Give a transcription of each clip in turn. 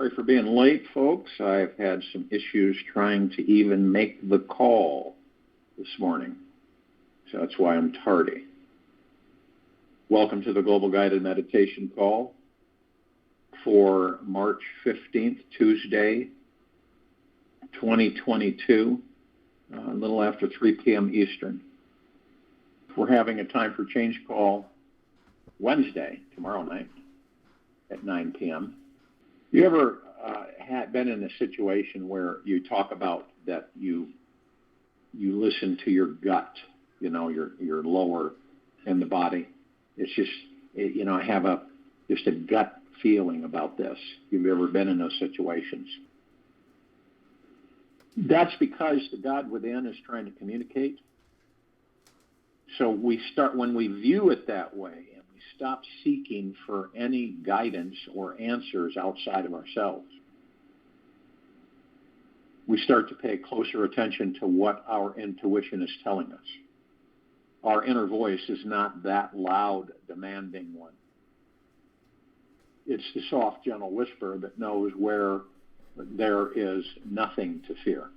Sorry for being late, folks. I've had some issues trying to even make the call this morning, so that's why I'm tardy. Welcome to the Global Guided Meditation Call for March 15th, Tuesday, 2022, a little after 3 p.m. Eastern. We're having a Time for Change call Wednesday, tomorrow night, at 9 p.m. You ever been in a situation where you talk about that you listen to your gut, your lower in the body? It's just, I have just a gut feeling about this. You've ever been in those situations? That's because the God within is trying to communicate. So when we view it that way, and we stop seeking for any guidance or answers outside of ourselves, we start to pay closer attention to what our intuition is telling us. Our inner voice is not that loud, demanding one. It's the soft, gentle whisper that knows where there is nothing to fear.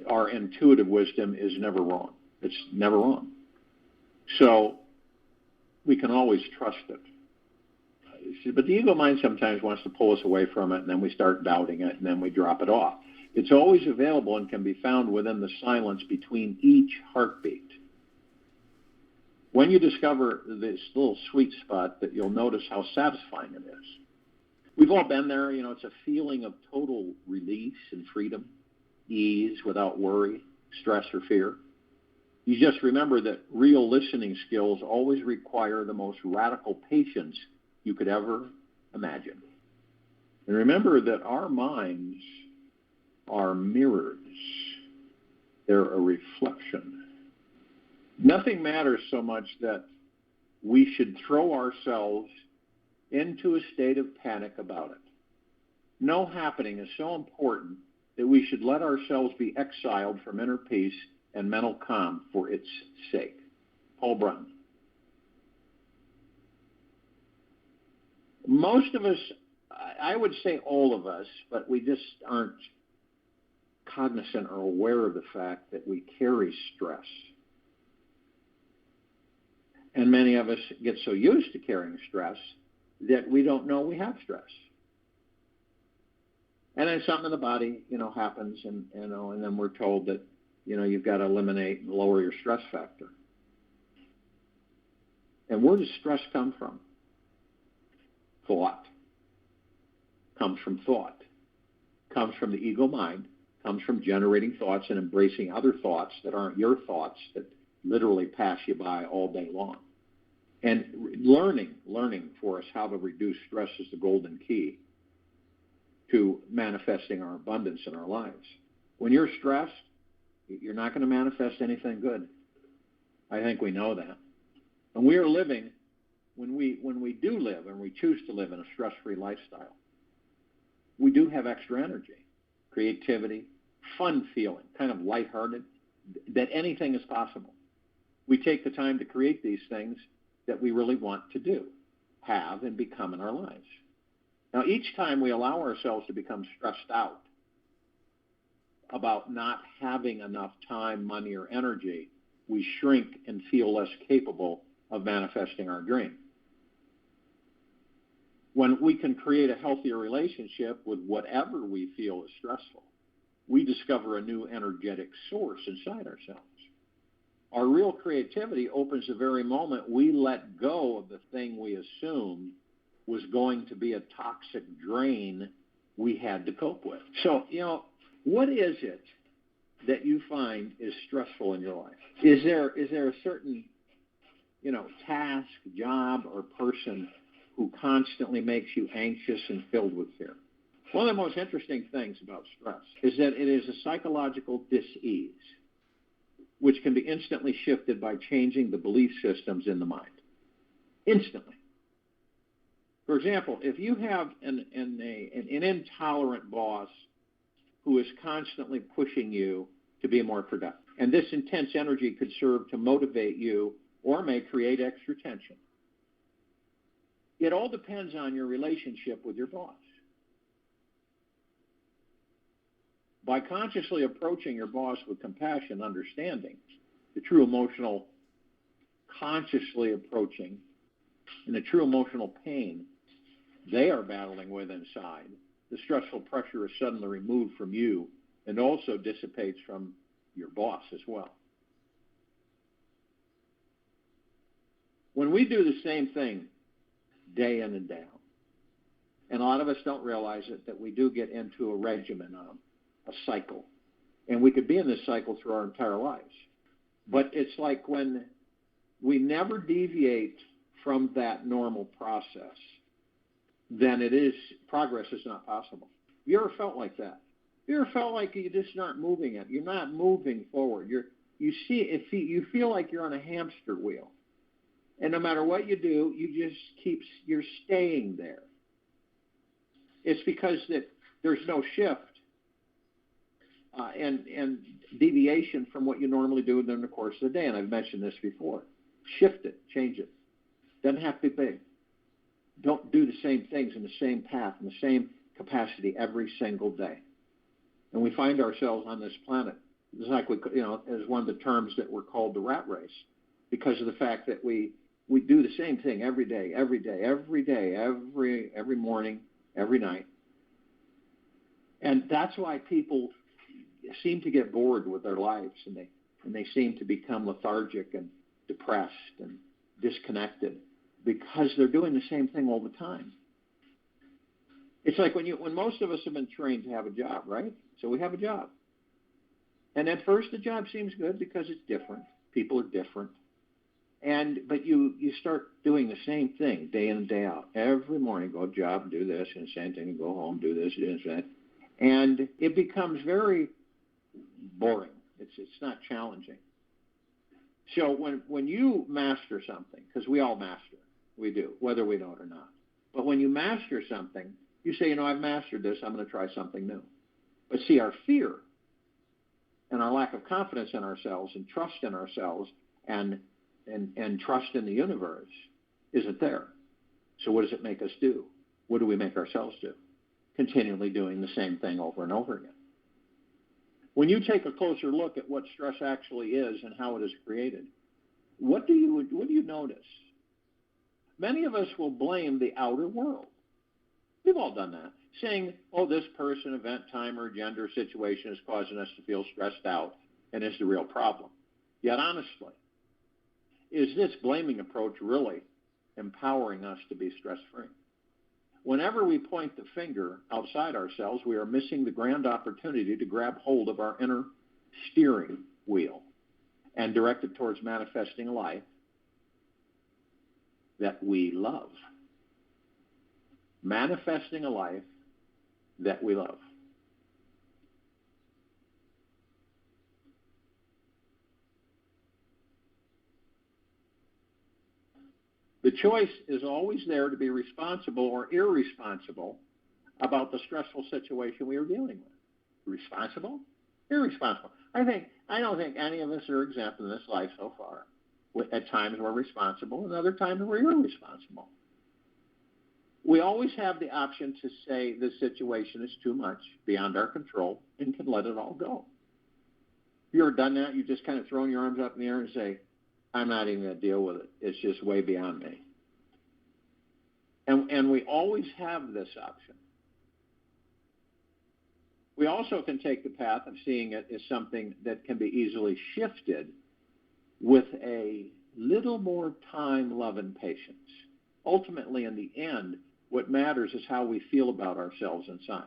Our intuitive wisdom is never wrong. It's never wrong. So we can always trust it. But the ego mind sometimes wants to pull us away from it, and then we start doubting it, and then we drop it off. It's always available and can be found within the silence between each heartbeat. When you discover this little sweet spot, that you'll notice how satisfying it is. We've all been there. It's a feeling of total release and freedom, ease without worry, stress, or fear. You just remember that real listening skills always require the most radical patience you could ever imagine. And remember that our minds are mirrors. They're a reflection. Nothing matters so much that we should throw ourselves into a state of panic about it. No happening is so important that we should let ourselves be exiled from inner peace and mental calm for its sake. Paul Brunton. Most of us, I would say all of us, but we just aren't cognizant or aware of the fact that we carry stress. And many of us get so used to carrying stress that we don't know we have stress. And then something in the body, happens, and then we're told that, you've got to eliminate and lower your stress factor. And where does stress come from? Thought. Comes from thought. Comes from the ego mind. Comes from generating thoughts and embracing other thoughts that aren't your thoughts, that literally pass you by all day long. And learning for us how to reduce stress is the golden key to manifesting our abundance in our lives. When you're stressed, you're not going to manifest anything good. I think we know that. And we are living, when we do live and we choose to live in a stress-free lifestyle, we do have extra energy, creativity, fun feeling, kind of lighthearted, that anything is possible. We take the time to create these things that we really want to do, have, and become in our lives. Now, each time we allow ourselves to become stressed out about not having enough time, money, or energy, we shrink and feel less capable of manifesting our dream. When we can create a healthier relationship with whatever we feel is stressful, we discover a new energetic source inside ourselves. Our real creativity opens the very moment we let go of the thing we assumed was going to be a toxic drain we had to cope with. So, what is it that you find is stressful in your life? Is there a certain, task, job, or person who constantly makes you anxious and filled with fear? One of the most interesting things about stress is that it is a psychological dis-ease, which can be instantly shifted by changing the belief systems in the mind. Instantly. For example, if you have an intolerant boss who is constantly pushing you to be more productive, and this intense energy could serve to motivate you or may create extra tension. It all depends on your relationship with your boss. By consciously approaching your boss with compassion, understanding, the true emotional, consciously approaching, and the true emotional pain they are battling with inside, the stressful pressure is suddenly removed from you and also dissipates from your boss as well. When we do the same thing day in and day out, and a lot of us don't realize it, that we do get into a regimen, a cycle. And we could be in this cycle through our entire lives. But it's like when we never deviate from that normal process, then progress is not possible. You ever felt like that? You ever felt like you just aren't moving it? You're not moving forward. You feel like you're on a hamster wheel. And no matter what you do, you're staying there. It's because there's no shift and deviation from what you normally do during the course of the day. And I've mentioned this before. Shift it, change it. Doesn't have to be big. Don't do the same things in the same path, in the same capacity every single day. And we find ourselves on this planet, it's like as one of the terms that we're called the rat race, because of the fact that we do the same thing every day, every morning, every night. And that's why people seem to get bored with their lives, and they seem to become lethargic and depressed and disconnected because they're doing the same thing all the time. It's like when most of us have been trained to have a job, right? So we have a job. And at first the job seems good because it's different. People are different. But you start doing the same thing day in and day out. Every morning, go to job, do this, and same thing, go home, do this, that. And it becomes very boring. It's not challenging. So when you master something, because we all master, we do, whether we know it or not. But when you master something, you say, I've mastered this, I'm going to try something new. But see, our fear and our lack of confidence in ourselves and trust in ourselves and trust in the universe isn't there. So what does it make us do? What do we make ourselves do? Continually doing the same thing over and over again. When you take a closer look at what stress actually is and how it is created, what do you notice? Many of us will blame the outer world. We've all done that, saying, this person, event, time, or gender situation is causing us to feel stressed out and is the real problem. Yet honestly, is this blaming approach really empowering us to be stress-free? Whenever we point the finger outside ourselves, we are missing the grand opportunity to grab hold of our inner steering wheel and direct it towards manifesting a life that we love. Manifesting a life that we love. The choice is always there to be responsible or irresponsible about the stressful situation we are dealing with. Responsible? Irresponsible. I don't think any of us are exempt in this life so far. At times we're responsible, and other times we're irresponsible. We always have the option to say this situation is too much, beyond our control, and can let it all go. You ever done that? You just kind of thrown your arms up in the air and say, I'm not even going to deal with it. It's just way beyond me. And we always have this option. We also can take the path of seeing it as something that can be easily shifted with a little more time, love, and patience. Ultimately, in the end, what matters is how we feel about ourselves inside.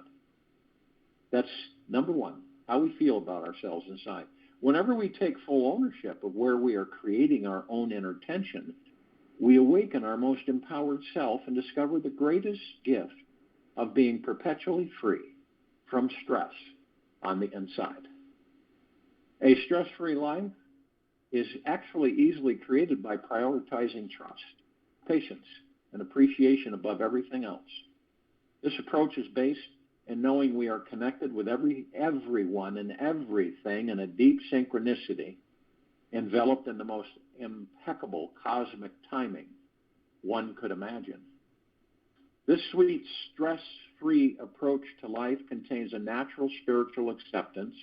That's number one, how we feel about ourselves inside. Whenever we take full ownership of where we are creating our own inner tension, we awaken our most empowered self and discover the greatest gift of being perpetually free from stress on the inside. A stress-free life is actually easily created by prioritizing trust, patience, and appreciation above everything else. This approach is based in knowing we are connected with everyone and everything in a deep synchronicity, enveloped in the most impeccable cosmic timing one could imagine. This sweet, stress-free approach to life contains a natural spiritual acceptance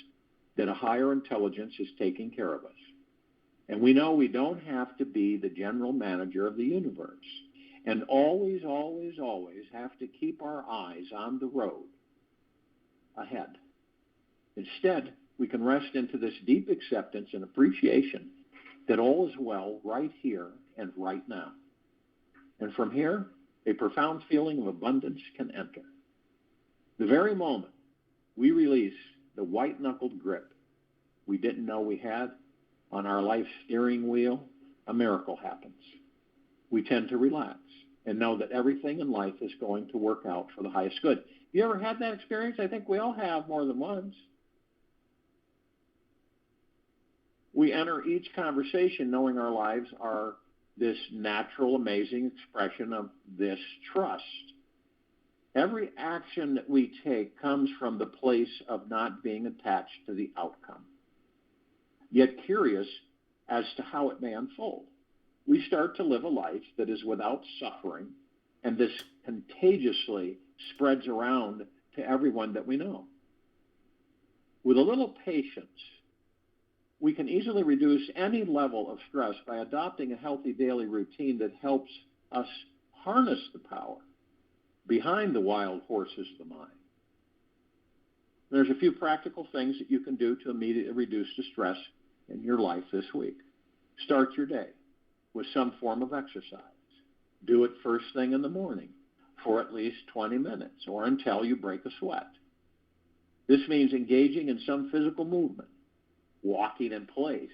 that a higher intelligence is taking care of us. And we know we don't have to be the general manager of the universe, and always, always, always have to keep our eyes on the road ahead. Instead, we can rest into this deep acceptance and appreciation that all is well right here and right now. And from here, a profound feeling of abundance can enter. The very moment we release the white-knuckled grip we didn't know we had on our life steering wheel, a miracle happens. We tend to relax and know that everything in life is going to work out for the highest good. You ever had that experience? I think we all have more than once. We enter each conversation knowing our lives are this natural, amazing expression of this trust. Every action that we take comes from the place of not being attached to the outcome, yet curious as to how it may unfold. We start to live a life that is without suffering, and this contagiously spreads around to everyone that we know. With a little patience, we can easily reduce any level of stress by adopting a healthy daily routine that helps us harness the power behind the wild horses of the mind. There's a few practical things that you can do to immediately reduce the stress in your life this week. Start your day with some form of exercise. Do it first thing in the morning for at least 20 minutes or until you break a sweat. This means engaging in some physical movement, walking in place,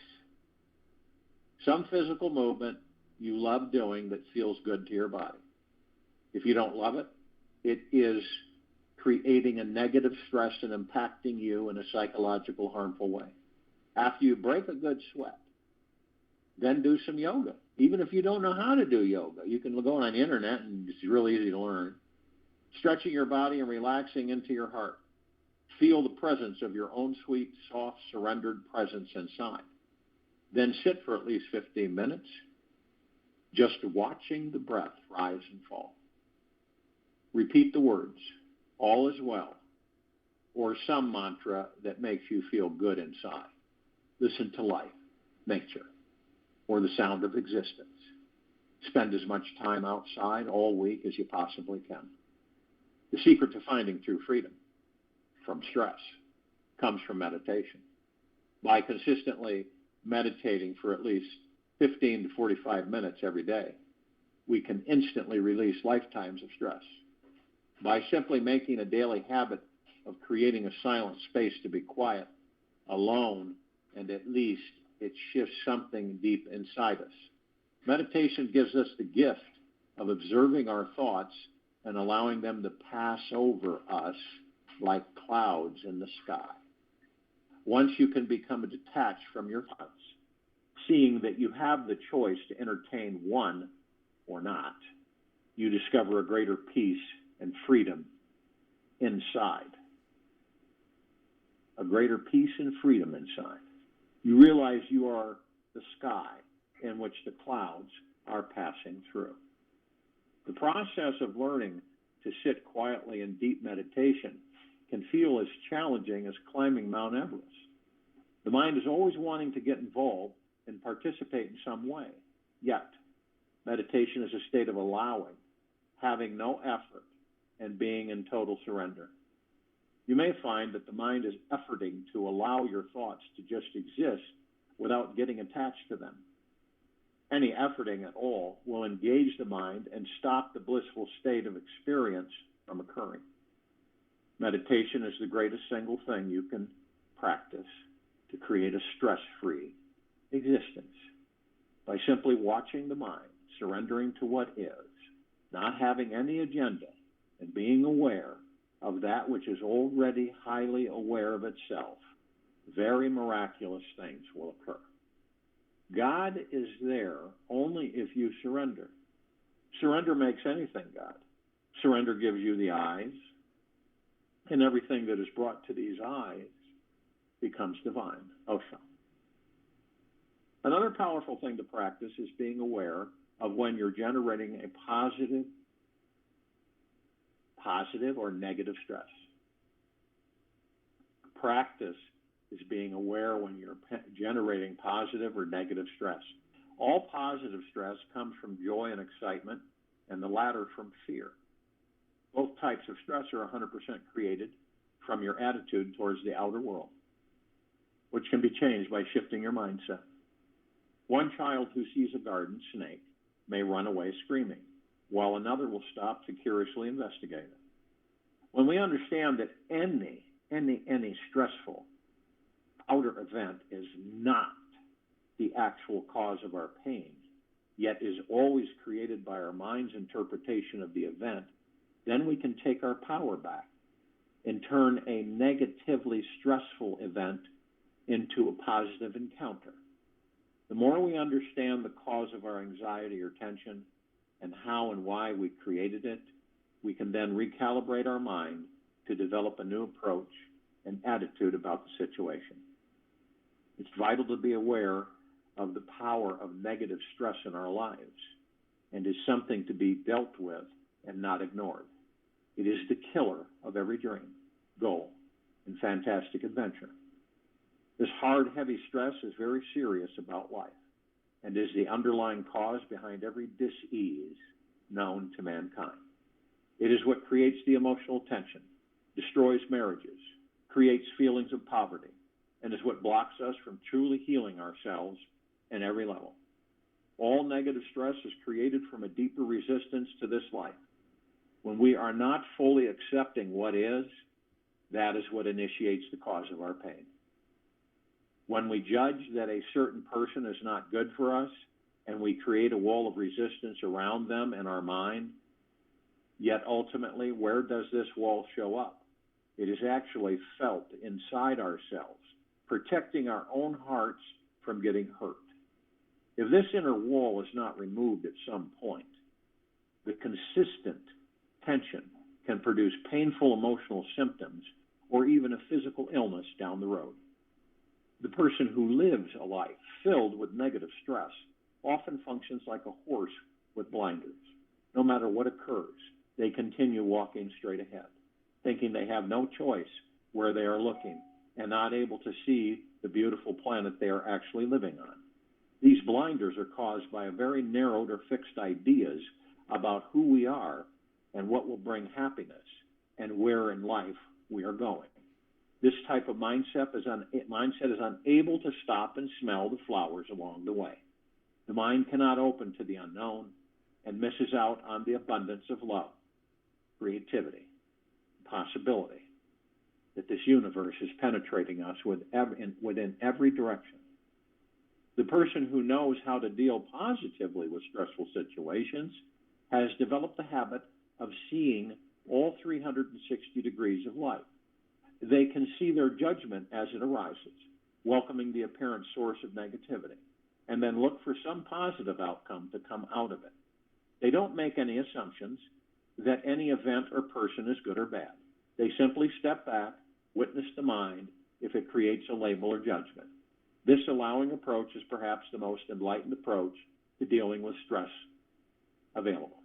some physical movement you love doing that feels good to your body. If you don't love it, it is creating a negative stress and impacting you in a psychological, harmful way. After you break a good sweat, then do some yoga. Even if you don't know how to do yoga, you can go on the internet and it's really easy to learn. Stretching your body and relaxing into your heart. Feel the presence of your own sweet, soft, surrendered presence inside. Then sit for at least 15 minutes, just watching the breath rise and fall. Repeat the words, all is well, or some mantra that makes you feel good inside. Listen to life, nature, or the sound of existence. Spend as much time outside all week as you possibly can. The secret to finding true freedom from stress comes from meditation. By consistently meditating for at least 15 to 45 minutes every day, we can instantly release lifetimes of stress. By simply making a daily habit of creating a silent space to be quiet, alone, and at least it shifts something deep inside us. Meditation gives us the gift of observing our thoughts and allowing them to pass over us like clouds in the sky. Once you can become detached from your thoughts, seeing that you have the choice to entertain one or not, you discover a greater peace and freedom inside. A greater peace and freedom inside. You realize you are the sky in which the clouds are passing through. The process of learning to sit quietly in deep meditation can feel as challenging as climbing Mount Everest. The mind is always wanting to get involved and participate in some way. Yet, meditation is a state of allowing, having no effort, and being in total surrender. You may find that the mind is efforting to allow your thoughts to just exist without getting attached to them. Any efforting at all will engage the mind and stop the blissful state of experience from occurring. Meditation is the greatest single thing you can practice to create a stress-free existence. By simply watching the mind, surrendering to what is, not having any agenda, and being aware of that which is already highly aware of itself, very miraculous things will occur. God is there only if you surrender. Surrender makes anything God. Surrender gives you the eyes, and everything that is brought to these eyes becomes divine. Osho. Another powerful thing to practice is being aware of when you're generating a positive positive or negative stress. Practice is being aware when you're generating positive or negative stress. All positive stress comes from joy and excitement, and the latter from fear. Both types of stress are 100% created from your attitude towards the outer world, which can be changed by shifting your mindset. One child who sees a garden snake may run away screaming, while another will stop to curiously investigate it. When we understand that any stressful outer event is not the actual cause of our pain, yet is always created by our mind's interpretation of the event, then we can take our power back and turn a negatively stressful event into a positive encounter. The more we understand the cause of our anxiety or tension and how and why we created it, we can then recalibrate our mind to develop a new approach and attitude about the situation. It's vital to be aware of the power of negative stress in our lives and is something to be dealt with and not ignored. It is the killer of every dream, goal, and fantastic adventure. This hard, heavy stress is very serious about life and is the underlying cause behind every dis-ease known to mankind. It is what creates the emotional tension, destroys marriages, creates feelings of poverty, and is what blocks us from truly healing ourselves at every level. All negative stress is created from a deeper resistance to this life. When we are not fully accepting what is, that is what initiates the cause of our pain. When we judge that a certain person is not good for us, and we create a wall of resistance around them in our mind, yet ultimately, where does this wall show up? It is actually felt inside ourselves, protecting our own hearts from getting hurt. If this inner wall is not removed at some point, the consistent tension can produce painful emotional symptoms or even a physical illness down the road. The person who lives a life filled with negative stress often functions like a horse with blinders. No matter what occurs, they continue walking straight ahead, thinking they have no choice where they are looking and not able to see the beautiful planet they are actually living on. These blinders are caused by a very narrowed or fixed ideas about who we are and what will bring happiness and where in life we are going. This type of mindset is unable to stop and smell the flowers along the way. The mind cannot open to the unknown and misses out on the abundance of love, creativity, possibility that this universe is penetrating us within every direction. The person who knows how to deal positively with stressful situations has developed the habit of seeing all 360 degrees of life. They can see their judgment as it arises, welcoming the apparent source of negativity, and then look for some positive outcome to come out of it. They don't make any assumptions that any event or person is good or bad. They simply step back, witness the mind if it creates a label or judgment. This allowing approach is perhaps the most enlightened approach to dealing with stress available.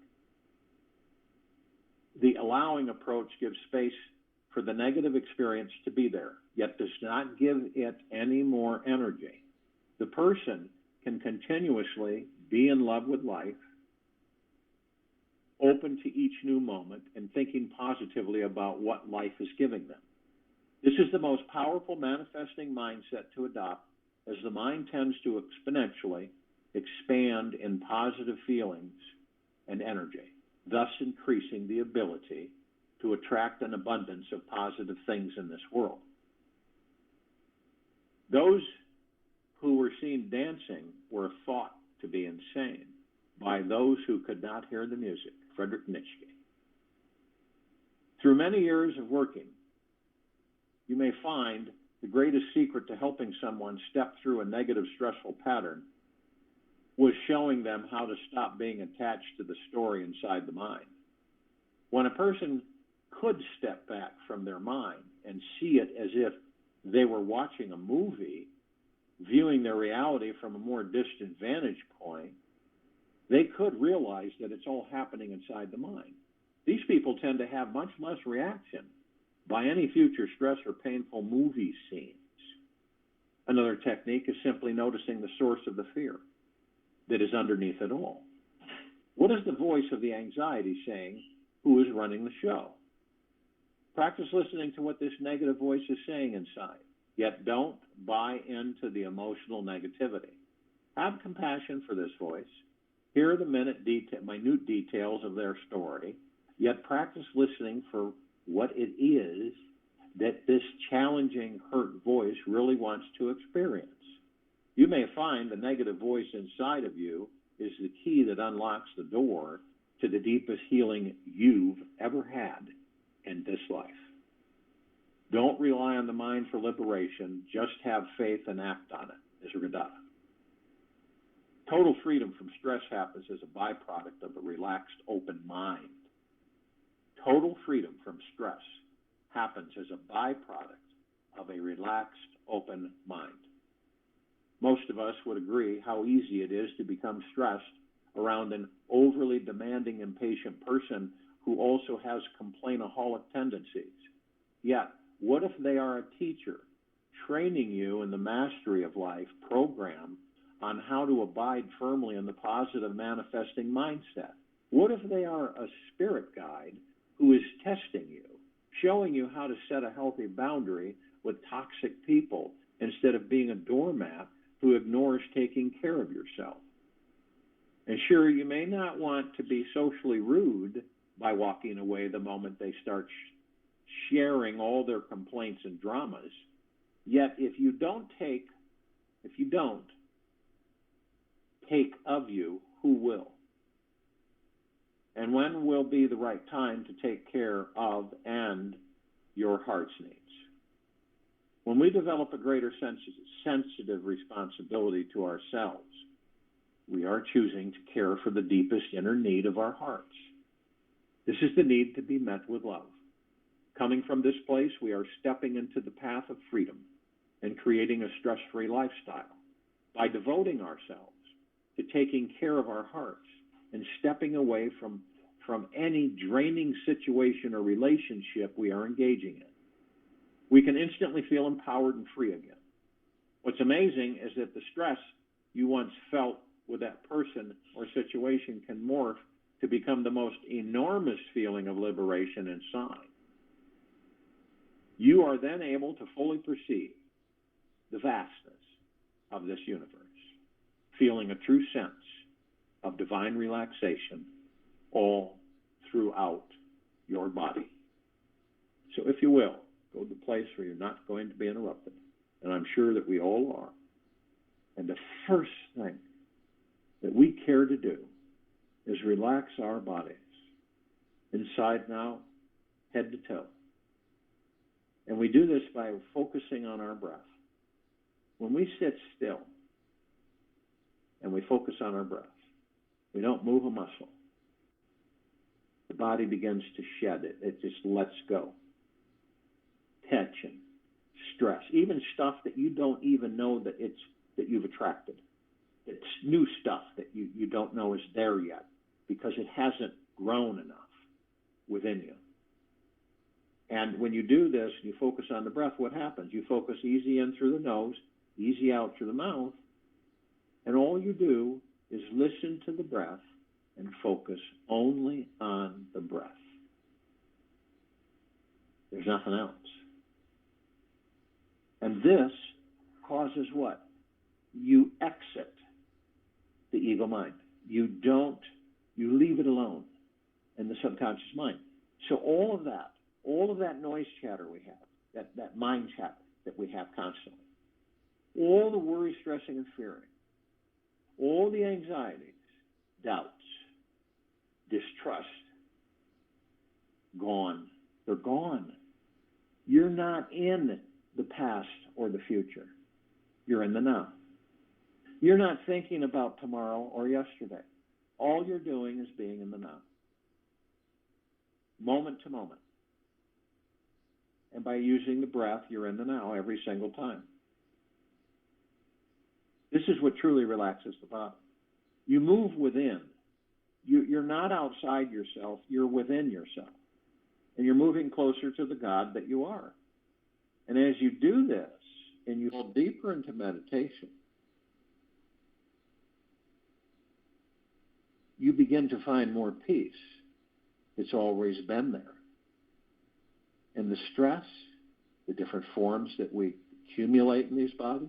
The allowing approach gives space for the negative experience to be there, yet does not give it any more energy. The person can continuously be in love with life, open to each new moment, and thinking positively about what life is giving them. This is the most powerful manifesting mindset to adopt, as the mind tends to exponentially expand in positive feelings and energy, thus increasing the ability to attract an abundance of positive things in this world. Those who were seen dancing were thought to be insane by those who could not hear the music. Friedrich Nietzsche. Through many years of working, you may find the greatest secret to helping someone step through a negative, stressful pattern was showing them how to stop being attached to the story inside the mind. When a person could step back from their mind and see it as if they were watching a movie, viewing their reality from a more distant vantage point, they could realize that it's all happening inside the mind. These people tend to have much less reaction by any future stress or painful movie scenes. Another technique is simply noticing the source of the fear that is underneath it all. What is the voice of the anxiety saying? Who is running the show? Practice listening to what this negative voice is saying inside, yet don't buy into the emotional negativity. Have compassion for this voice. Hear the minute details of their story, yet practice listening for what it is that this challenging, hurt voice really wants to experience. You may find the negative voice inside of you is the key that unlocks the door to the deepest healing you've ever had in this life. Don't rely on the mind for liberation. Just have faith and act on it, is Radha. Total freedom from stress happens as a byproduct of a relaxed, open mind. Total freedom from stress happens as a byproduct of a relaxed, open mind. Most of us would agree how easy it is to become stressed around an overly demanding, impatient person who also has complainaholic tendencies. Yet, what if they are a teacher training you in the mastery of life program on how to abide firmly in the positive manifesting mindset? What if they are a spirit guide who is testing you, showing you how to set a healthy boundary with toxic people instead of being a doormat who ignores taking care of yourself? And sure, you may not want to be socially rude by walking away the moment they start sharing all their complaints and dramas. Yet if you don't take of you, who will? And when will be the right time to take care of and your heart's needs? When we develop a greater sensitive responsibility to ourselves, we are choosing to care for the deepest inner need of our hearts. This is the need to be met with love. Coming from this place, we are stepping into the path of freedom and creating a stress-free lifestyle. By devoting ourselves to taking care of our hearts and stepping away from any draining situation or relationship we are engaging in, we can instantly feel empowered and free again. What's amazing is that the stress you once felt with that person or situation can morph to become the most enormous feeling of liberation inside. You are then able to fully perceive the vastness of this universe, feeling a true sense of divine relaxation all throughout your body. So if you will, go to the place where you're not going to be interrupted. And I'm sure that we all are. And the first thing that we care to do is relax our bodies, inside now, head to toe. And we do this by focusing on our breath. When we sit still and we focus on our breath, we don't move a muscle. The body begins to shed it. It just lets go. Tension, stress, even stuff that you don't even know that you've attracted. It's new stuff that you don't know is there yet because it hasn't grown enough within you. And when you do this, you focus on the breath, what happens? You focus easy in through the nose, easy out through the mouth, and all you do is listen to the breath and focus only on the breath. There's nothing else. And this causes what? You exit the ego mind. You leave it alone in the subconscious mind. So all of that noise chatter we have, that mind chatter that we have constantly, all the worry, stressing, and fearing, all the anxieties, doubts, distrust, gone. They're gone. You're not in the past or the future. You're in the now. You're not thinking about tomorrow or yesterday. All you're doing is being in the now. Moment to moment. And by using the breath, you're in the now every single time. This is what truly relaxes the body. You move within You're not outside yourself, you're within yourself. And you're moving closer to the God that you are. And as you do this, and you fall deeper into meditation, you begin to find more peace. It's always been there. And the stress, the different forms that we accumulate in these bodies,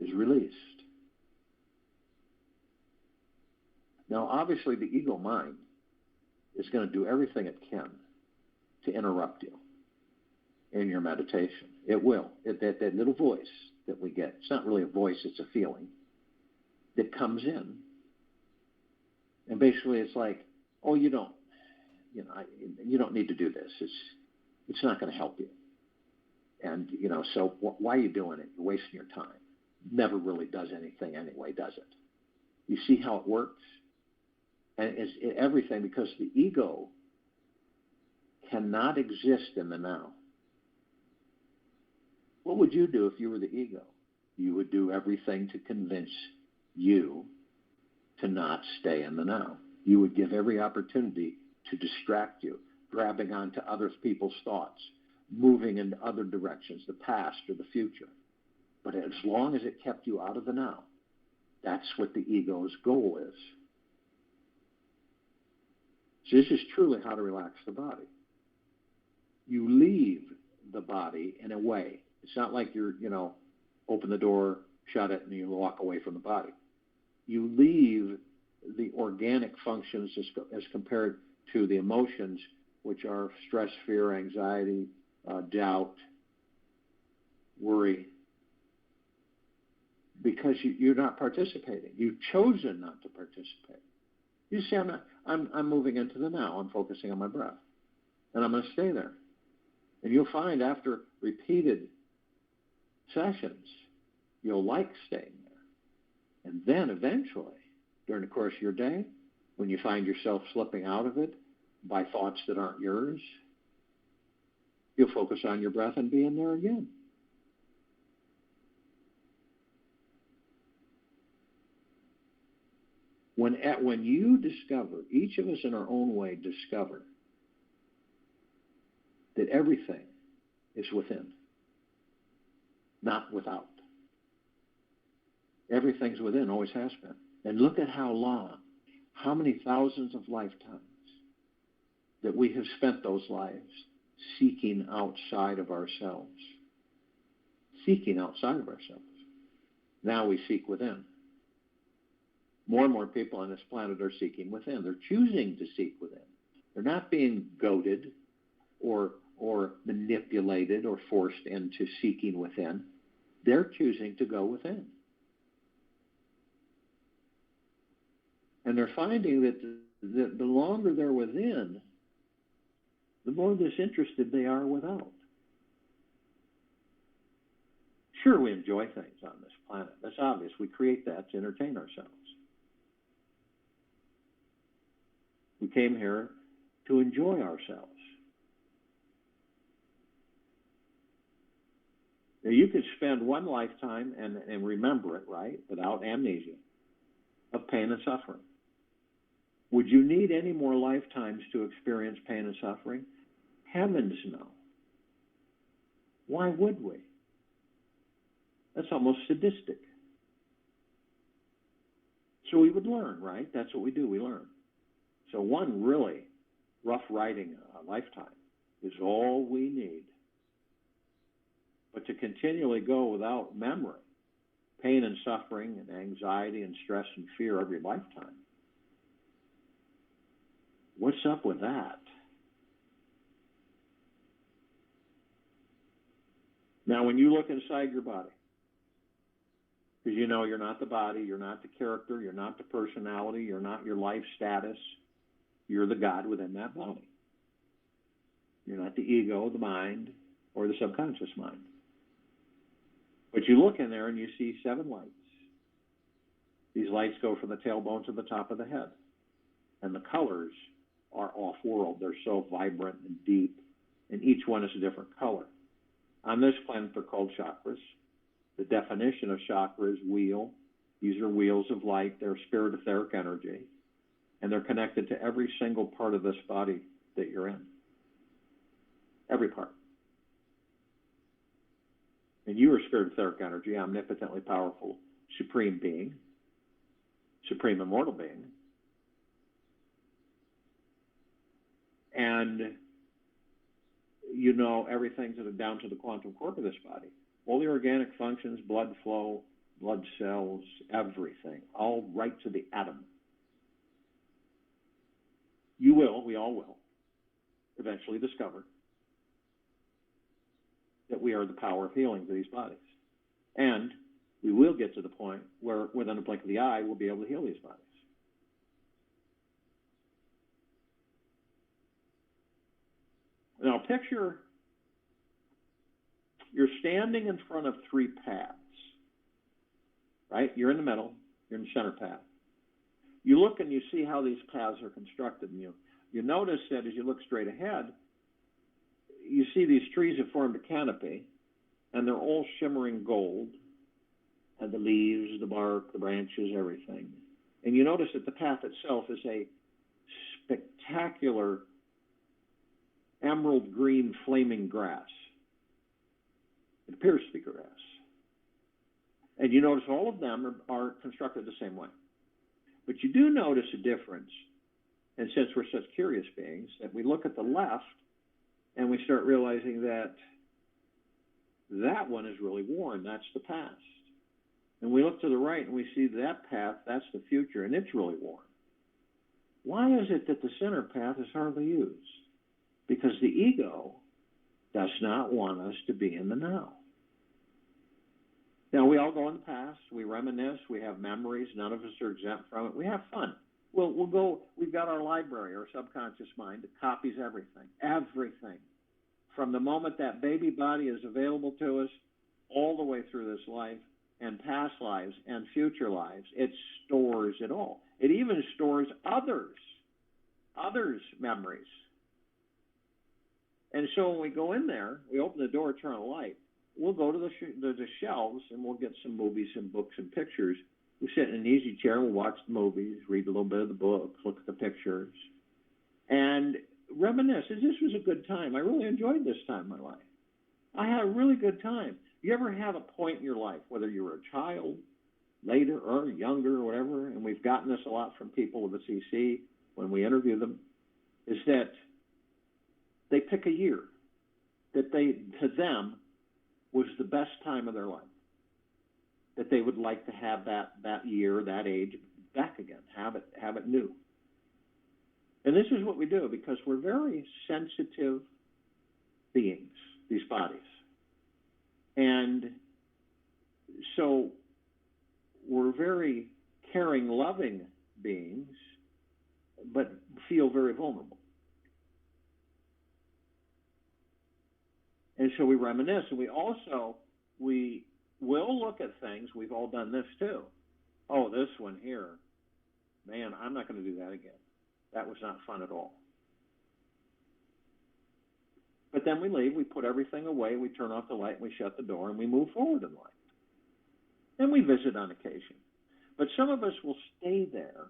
is released. Now, obviously, the ego mind is going to do everything it can to interrupt you in your meditation. It will. That little voice that we get, it's not really a voice, it's a feeling that comes in. And basically it's like, oh, you don't need to do this. It's not going to help you. And, so why are you doing it? You're wasting your time. Never really does anything anyway, does it? You see how it works? And it's everything, because the ego cannot exist in the now. What would you do if you were the ego? You would do everything to convince you to not stay in the now. You would give every opportunity to distract you, grabbing onto other people's thoughts, moving in other directions, the past or the future. But as long as it kept you out of the now, that's what the ego's goal is. So this is truly how to relax the body. You leave the body in a way. It's not like you're, open the door, shut it, and you walk away from the body. You leave the organic functions as compared to the emotions, which are stress, fear, anxiety, doubt, worry, because you're not participating. You've chosen not to participate. You say, I'm moving into the now. I'm focusing on my breath, and I'm going to stay there. And you'll find after repeated sessions, you'll like staying there. And then eventually, during the course of your day, when you find yourself slipping out of it by thoughts that aren't yours, you'll focus on your breath and be in there again. When you discover, each of us in our own way discover that everything is within, not without. Everything's within, always has been. And look at how long, how many thousands of lifetimes that we have spent those lives seeking outside of ourselves. Seeking outside of ourselves. Now we seek within. More and more people on this planet are seeking within. They're choosing to seek within. They're not being goaded or manipulated or forced into seeking within. They're choosing to go within. And they're finding that the longer they're within, the more disinterested they are without. Sure, we enjoy things on this planet. That's obvious. We create that to entertain ourselves. We came here to enjoy ourselves. Now, you could spend one lifetime and remember it, right, without amnesia, of pain and suffering. Would you need any more lifetimes to experience pain and suffering? Heavens, no. Why would we? That's almost sadistic. So we would learn, right? That's what we do, we learn. So one really rough riding lifetime is all we need. But to continually go without memory, pain and suffering and anxiety and stress and fear every lifetime, what's up with that? Now, when you look inside your body, because you're not the body, you're not the character, you're not the personality, you're not your life status, you're the God within that body. You're not the ego, the mind, or the subconscious mind. But you look in there and you see 7 lights. These lights go from the tailbone to the top of the head. And the colors are off-world. They're so vibrant and deep, and each one is a different color. On this planet, they're called chakras. The definition of chakra is wheel. These are wheels of light. They're spirit etheric energy. and they're connected to every single part of this body that you're in. Every part. And you are spirit etheric energy, omnipotently powerful, supreme being, supreme immortal being. And you know everything down to the quantum core of this body. All the organic functions, blood flow, blood cells, everything, all right to the atom. You will, we all will, eventually discover that we are the power of healing to these bodies. And we will get to the point where, within a blink of the eye, we'll be able to heal these bodies. Now, picture you're standing in front of three paths, right? You're in the middle, you're in the center path. You look and you see how these paths are constructed, and you notice that as you look straight ahead, you see these trees have formed a canopy, and they're all shimmering gold, and the leaves, the bark, the branches, everything. And you notice that the path itself is a spectacular emerald green flaming grass. It appears to be grass. And you notice all of them are constructed the same way. But you do notice a difference, and since we're such curious beings, that we look at the left and we start realizing that that one is really worn. That's the past. And we look to the right and we see that path, that's the future, and it's really worn. Why is it that the center path is hardly used? Because the ego does not want us to be in the now. Now, we all go in the past, we reminisce, we have memories, none of us are exempt from it. We have fun. We'll go, we've got our library, our subconscious mind, that copies everything, everything. From the moment that baby body is available to us, all the way through this life, and past lives, and future lives. It stores it all. It even stores others' memories. And so when we go in there, we open the door, turn on a light, we'll go to the shelves and we'll get some movies and books and pictures. We sit in an easy chair, we'll watch the movies, read a little bit of the books, look at the pictures, and reminisce. This was a good time. I really enjoyed this time in my life. I had a really good time. You ever have a point in your life, whether you were a child, later, or younger, or whatever, and we've gotten this a lot from people with the CC when we interview them, is that they pick a year that to them, was the best time of their life, that they would like to have that year, that age back again, have it new. And this is what we do because we're very sensitive beings, these bodies. And so we're very caring, loving beings, but feel very vulnerable. And so we reminisce, and we will look at things. We've all done this too. Oh, this one here, man, I'm not going to do that again. That was not fun at all. But then we leave, we put everything away, we turn off the light, we shut the door, and we move forward in life. And we visit on occasion. But some of us will stay there,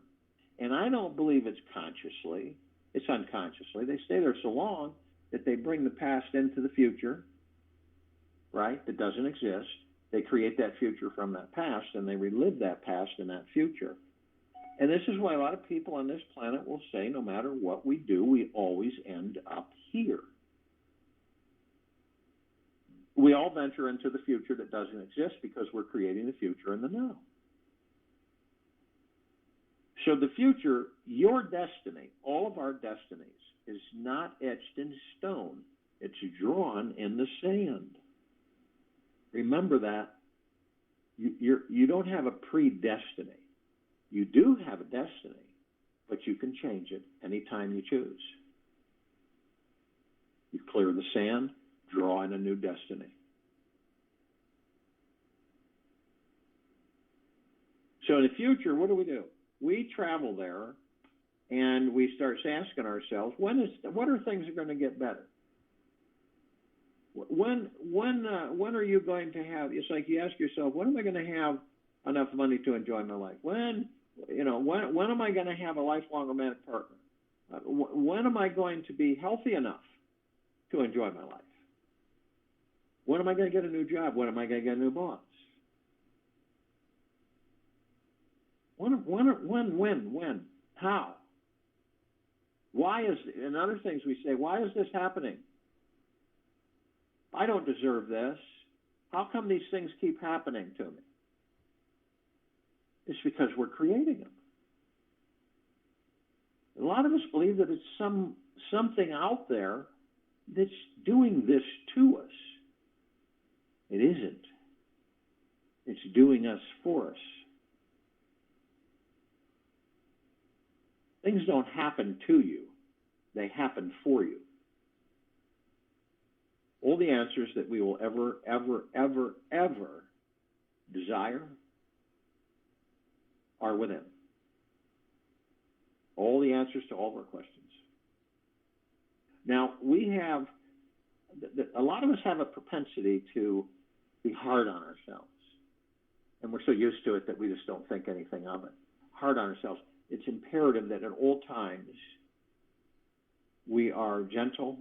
and I don't believe it's consciously, it's unconsciously. They stay there so long that they bring the past into the future, right, that doesn't exist. They create that future from that past, and they relive that past in that future. And this is why a lot of people on this planet will say, no matter what we do, we always end up here. We all venture into the future that doesn't exist because we're creating the future in the now. So the future, your destiny, all of our destinies, is not etched in stone. It's drawn in the sand. Remember that. You don't have a predestiny. You do have a destiny, but you can change it anytime you choose. You clear the sand, draw in a new destiny. So in the future, what do? We travel there, and we start asking ourselves, what are things that are going to get better? When are you going to have? It's like you ask yourself, when am I going to have enough money to enjoy my life? When When am I going to have a lifelong romantic partner? When am I going to be healthy enough to enjoy my life? When am I going to get a new job? When am I going to get a new boss? When? How? Why is, and other things we say, why is this happening? I don't deserve this. How come these things keep happening to me? It's because we're creating them. A lot of us believe that it's something out there that's doing this to us. It isn't. It's doing us for us. Things don't happen to you. They happen for you. All the answers that we will ever desire are within. All the answers to all of our questions. Now, a lot of us have a propensity to be hard on ourselves. And we're so used to it that we just don't think anything of it. Hard on ourselves. It's imperative that at all times we are gentle,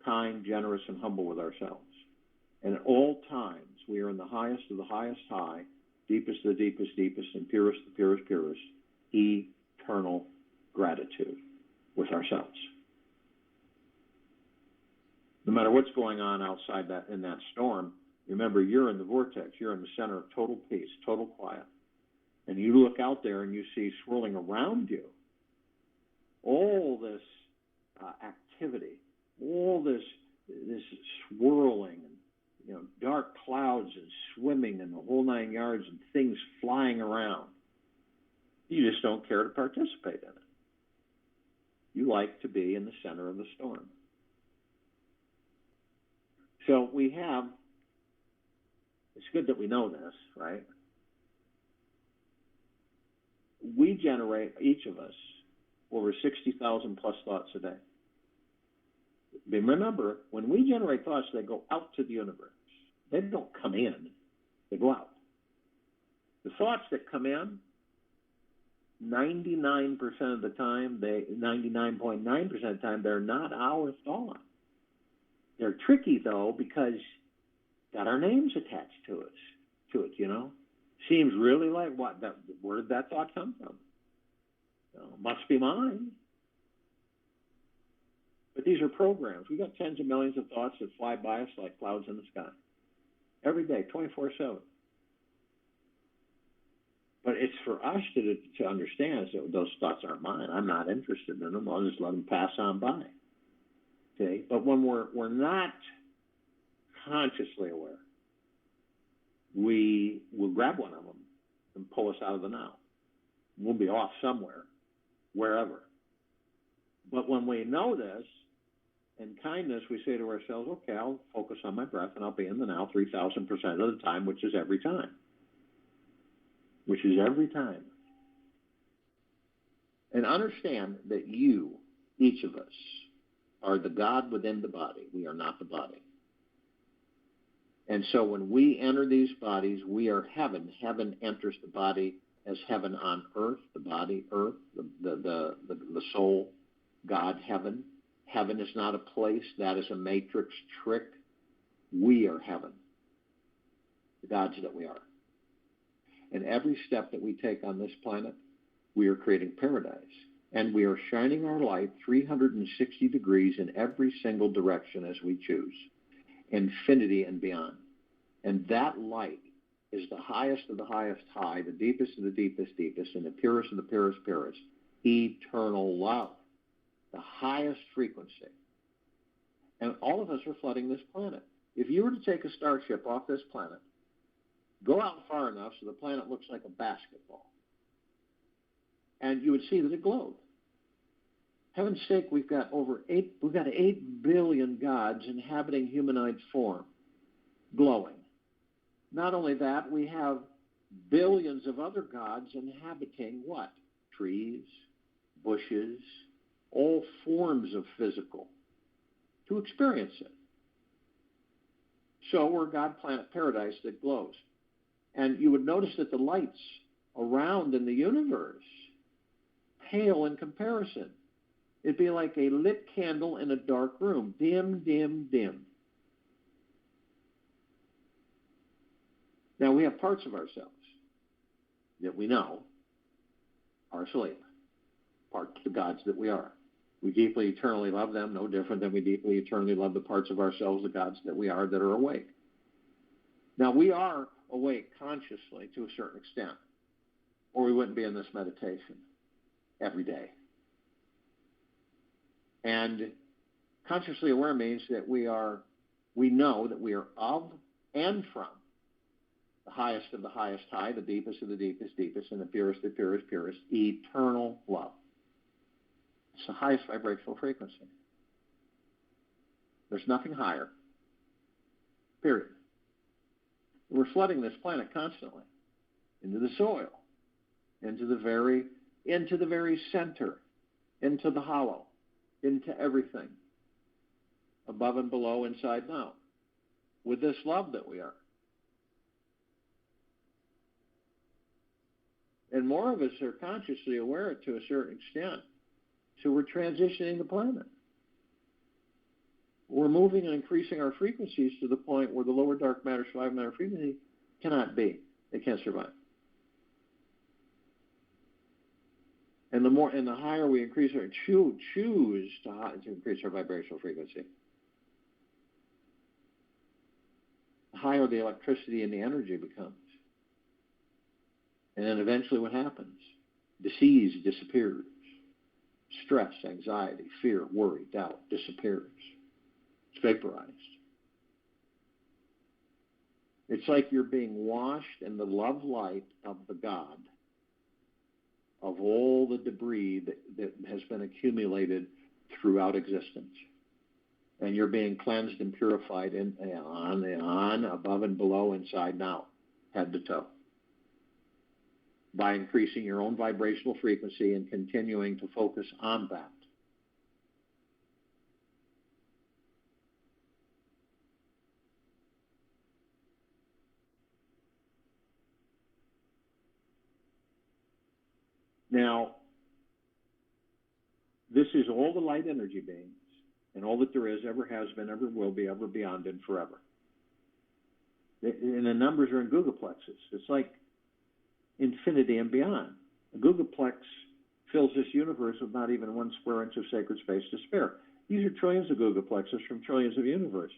kind, generous, and humble with ourselves. And at all times we are in the highest of the highest high, deepest of the deepest deepest, and purest of the purest purest, eternal gratitude with ourselves. No matter what's going on outside that, in that storm, remember you're in the vortex, you're in the center of total peace, total quiet. And you look out there and you see swirling around you all this activity, all this swirling, and dark clouds and swimming and the whole 9 yards and things flying around. You just don't care to participate in it. You like to be in the center of the storm. So it's good that we know this, right? We generate, each of us, over 60,000 plus thoughts a day. But remember, when we generate thoughts, they go out to the universe. They don't come in, they go out. The thoughts that come in, 99% of the time, 99.9% of the time, they're not our thoughts. They're tricky, though, because got our names attached to it, Seems really like, where did that thought come from? Must be mine. But these are programs. We've got tens of millions of thoughts that fly by us like clouds in the sky. Every day, 24/7. But it's for us to understand that those thoughts aren't mine. I'm not interested in them. I'll just let them pass on by. Okay? But when we're not consciously aware, we will grab one of them and pull us out of the now. We'll be off somewhere, wherever. But when we know this, in kindness, we say to ourselves, okay, I'll focus on my breath and I'll be in the now 3,000% of the time, which is every time. Which is every time. And understand that you, each of us, are the God within the body. We are not the body. And so when we enter these bodies, we are heaven. Heaven enters the body as heaven on earth, the body, earth, the soul, God, heaven. Heaven is not a place. That is a matrix trick. We are heaven, the gods that we are. And every step that we take on this planet, we are creating paradise. And we are shining our light 360 degrees in every single direction as we choose. Infinity and beyond. And that light is the highest of the highest high, the deepest of the deepest deepest, and the purest of the purest purest. Eternal love. The highest frequency. And all of us are flooding this planet. If you were to take a starship off this planet, go out far enough so the planet looks like a basketball, and you would see that it glowed. Heaven's sake, we've got 8 billion gods inhabiting humanoid form, glowing. Not only that, we have billions of other gods inhabiting what? Trees, bushes, all forms of physical, to experience it. So we're God planet paradise that glows. And you would notice that the lights around in the universe pale in comparison. It'd be like a lit candle in a dark room, dim, dim, dim. Now, we have parts of ourselves that we know are asleep, parts of the gods that we are. We deeply, eternally love them, no different than we deeply, eternally love the parts of ourselves, the gods that we are, that are awake. Now, we are awake consciously to a certain extent, or we wouldn't be in this meditation every day. And consciously aware means that we know that we are of and from the highest of the highest high, the deepest of the deepest deepest, and the purest of purest purest, eternal love. It's the highest vibrational frequency. There's nothing higher. Period. We're flooding this planet constantly into the soil, into the very center, into the hollow, into everything, above and below, inside and out, with this love that we are. And more of us are consciously aware to a certain extent. So we're transitioning the planet. We're moving and increasing our frequencies to the point where the lower dark matter, survival matter frequency cannot be. They can't survive. And the higher we increase our choose to increase our vibrational frequency, the higher the electricity and the energy becomes. And then eventually what happens? Disease disappears. Stress, anxiety, fear, worry, doubt disappears. It's vaporized. It's like you're being washed in the love light of the God, of all the debris that has been accumulated throughout existence. And you're being cleansed and purified on, above and below, inside and out, head to toe, by increasing your own vibrational frequency and continuing to focus on that. Now, this is all the light energy beings and all that there is, ever has been, ever will be, ever beyond, and forever. And the numbers are in gigaplexes. It's like infinity and beyond. A gigaplex fills this universe with not even 1 square inch of sacred space to spare. These are trillions of gigaplexes from trillions of universes.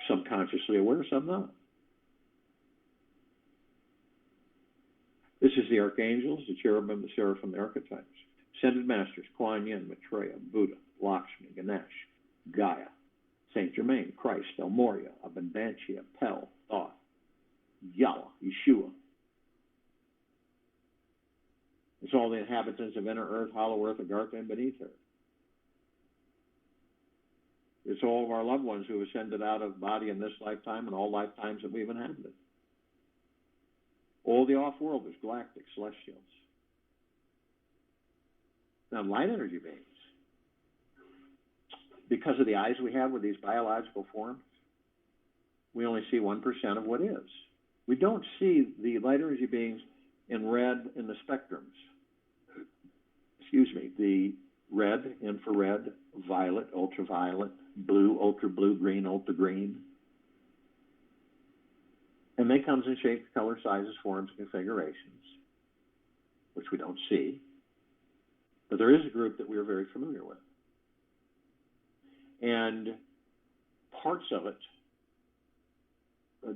Some consciously aware, some not. This is the archangels, the cherubim, the seraphim, the archetypes. Ascended masters, Kuan Yin, Maitreya, Buddha, Lakshmi, Ganesh, Gaia, Saint Germain, Christ, El Morya, Abundantia, Pel, Thoth, Yahweh, Yeshua. It's all the inhabitants of inner earth, hollow earth, Agartha, and beneath earth. It's all of our loved ones who have ascended out of body in this lifetime and all lifetimes that we've inhabited. All the off-worlders, galactic, celestials. Now, light energy beings, because of the eyes we have with these biological forms, we only see 1% of what is. We don't see the light energy beings in red in the spectrums. The red, infrared, violet, ultraviolet, blue, ultra blue, green, ultra green. And they come in shapes, color, sizes, forms, and configurations, which we don't see. But there is a group that we are very familiar with. And parts of it,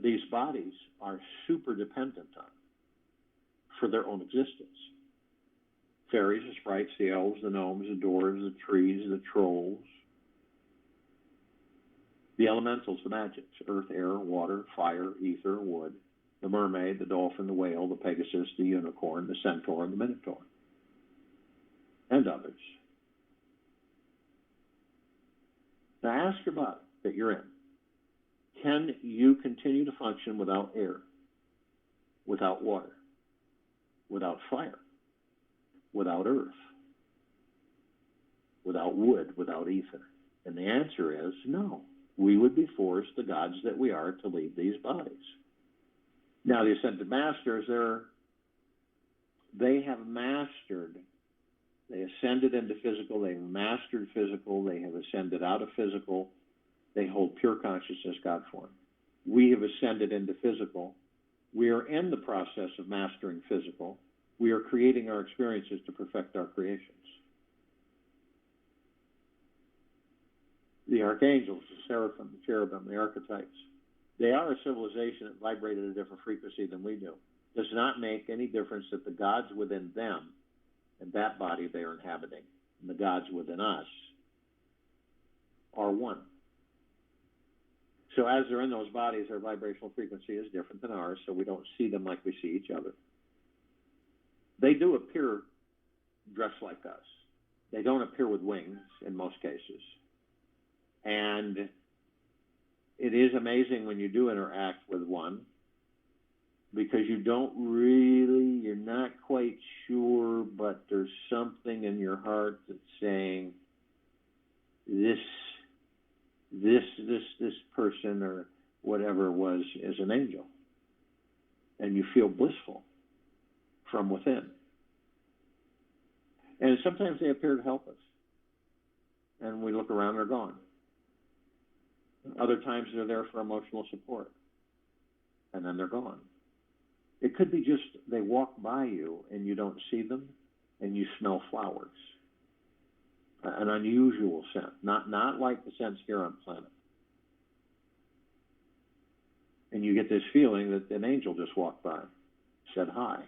these bodies are super dependent on for their own existence. Fairies, the sprites, the elves, the gnomes, the dwarves, the trees, the trolls, the elementals, the magics, earth, air, water, fire, ether, wood, the mermaid, the dolphin, the whale, the pegasus, the unicorn, the centaur, and the minotaur, and others. Now ask your body that you're in, can you continue to function without air, without water, without fire, without earth, without wood, without ether? And the answer is no. We would be forced, the gods that we are, to leave these bodies. Now, the Ascended Masters, they have mastered, they ascended into physical, they've mastered physical, they have ascended out of physical, they hold pure consciousness, God form. We have ascended into physical. We are in the process of mastering physical. We are creating our experiences to perfect our creations. The archangels, the seraphim, the cherubim, the archetypes, they are a civilization that vibrated at a different frequency than we do. Does not make any difference that the gods within them and that body they are inhabiting and the gods within us are one. So as they're in those bodies, their vibrational frequency is different than ours, so we don't see them like we see each other. They do appear dressed like us. They don't appear with wings in most cases. And it is amazing when you do interact with one, because you're not quite sure, but there's something in your heart that's saying, this person or whatever it was is an angel. And you feel blissful from within. And sometimes they appear to help us. And we look around, they're gone. Other times they're there for emotional support. And then they're gone. It could be just they walk by you and you don't see them and you smell flowers. An unusual scent, not like the scents here on planet. And you get this feeling that an angel just walked by, said hi.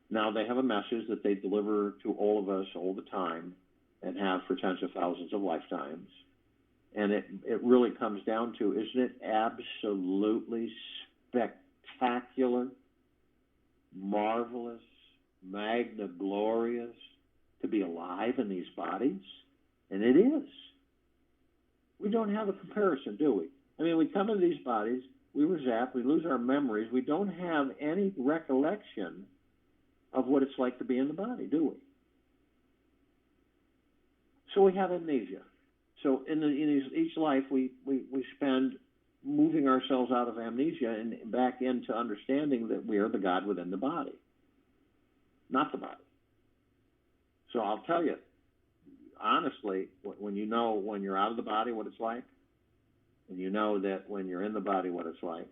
Now they have a message that they deliver to all of us all the time and have for tens of thousands of lifetimes. And it really comes down to, isn't it absolutely spectacular, marvelous, magna glorious to be alive in these bodies? And it is. We don't have a comparison, do we? I mean, we come into these bodies, we were zapped, we lose our memories, we don't have any recollection of what it's like to be in the body, do we? So we have amnesia. So in each life, we spend moving ourselves out of amnesia and back into understanding that we are the God within the body, not the body. So I'll tell you, honestly, when you know when you're out of the body what it's like, and you know that when you're in the body what it's like,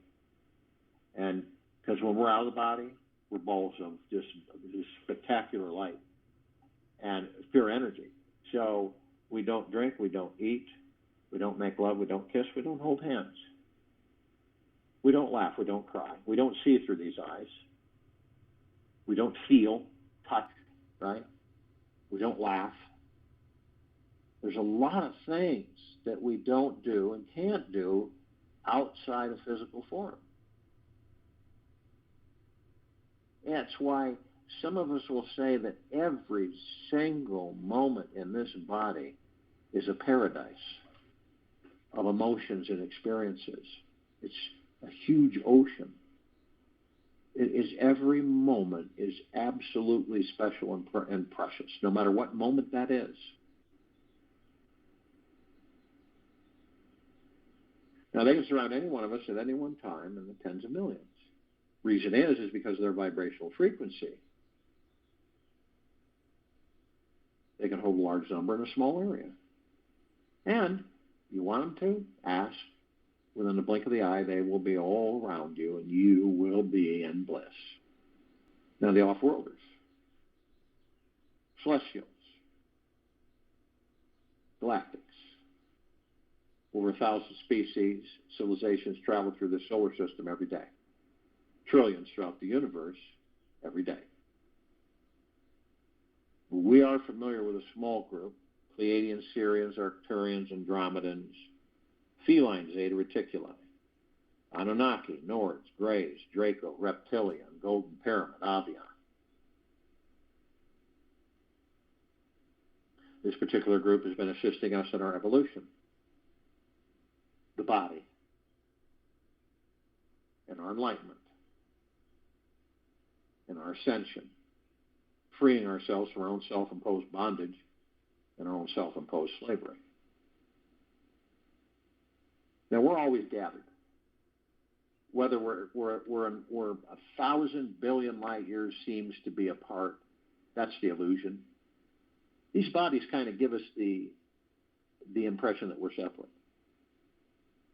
and because when we're out of the body, we're balls of just spectacular light and pure energy. So we don't drink, we don't eat, we don't make love, we don't kiss, we don't hold hands. We don't laugh, we don't cry. We don't see through these eyes. We don't feel, touch, right? We don't laugh. There's a lot of things that we don't do and can't do outside of physical form. That's why some of us will say that every single moment in this body is a paradise of emotions and experiences. It's a huge ocean. It is, every moment is absolutely special and precious, no matter what moment that is. Now, they can surround any one of us at any one time in the tens of millions. Reason is because of their vibrational frequency. They can hold a large number in a small area. And you want them to? Ask. Within the blink of the eye, they will be all around you, and you will be in bliss. Now, the off-worlders, celestials, galactics, over 1,000 species, civilizations travel through the solar system every day. Trillions throughout the universe every day. We are familiar with a small group, Pleiadians, Sirians, Arcturians, Andromedans, feline Zeta Reticuli, Anunnaki, Nords, Greys, Draco, Reptilian, Golden Pyramid, Avian. This particular group has been assisting us in our evolution. The body, and our enlightenment, and our ascension, freeing ourselves from our own self-imposed bondage and our own self-imposed slavery. Now, we're always gathered. whether we're 1,000 billion light years seems to be apart, that's the illusion. These bodies kind of give us the impression that we're separate.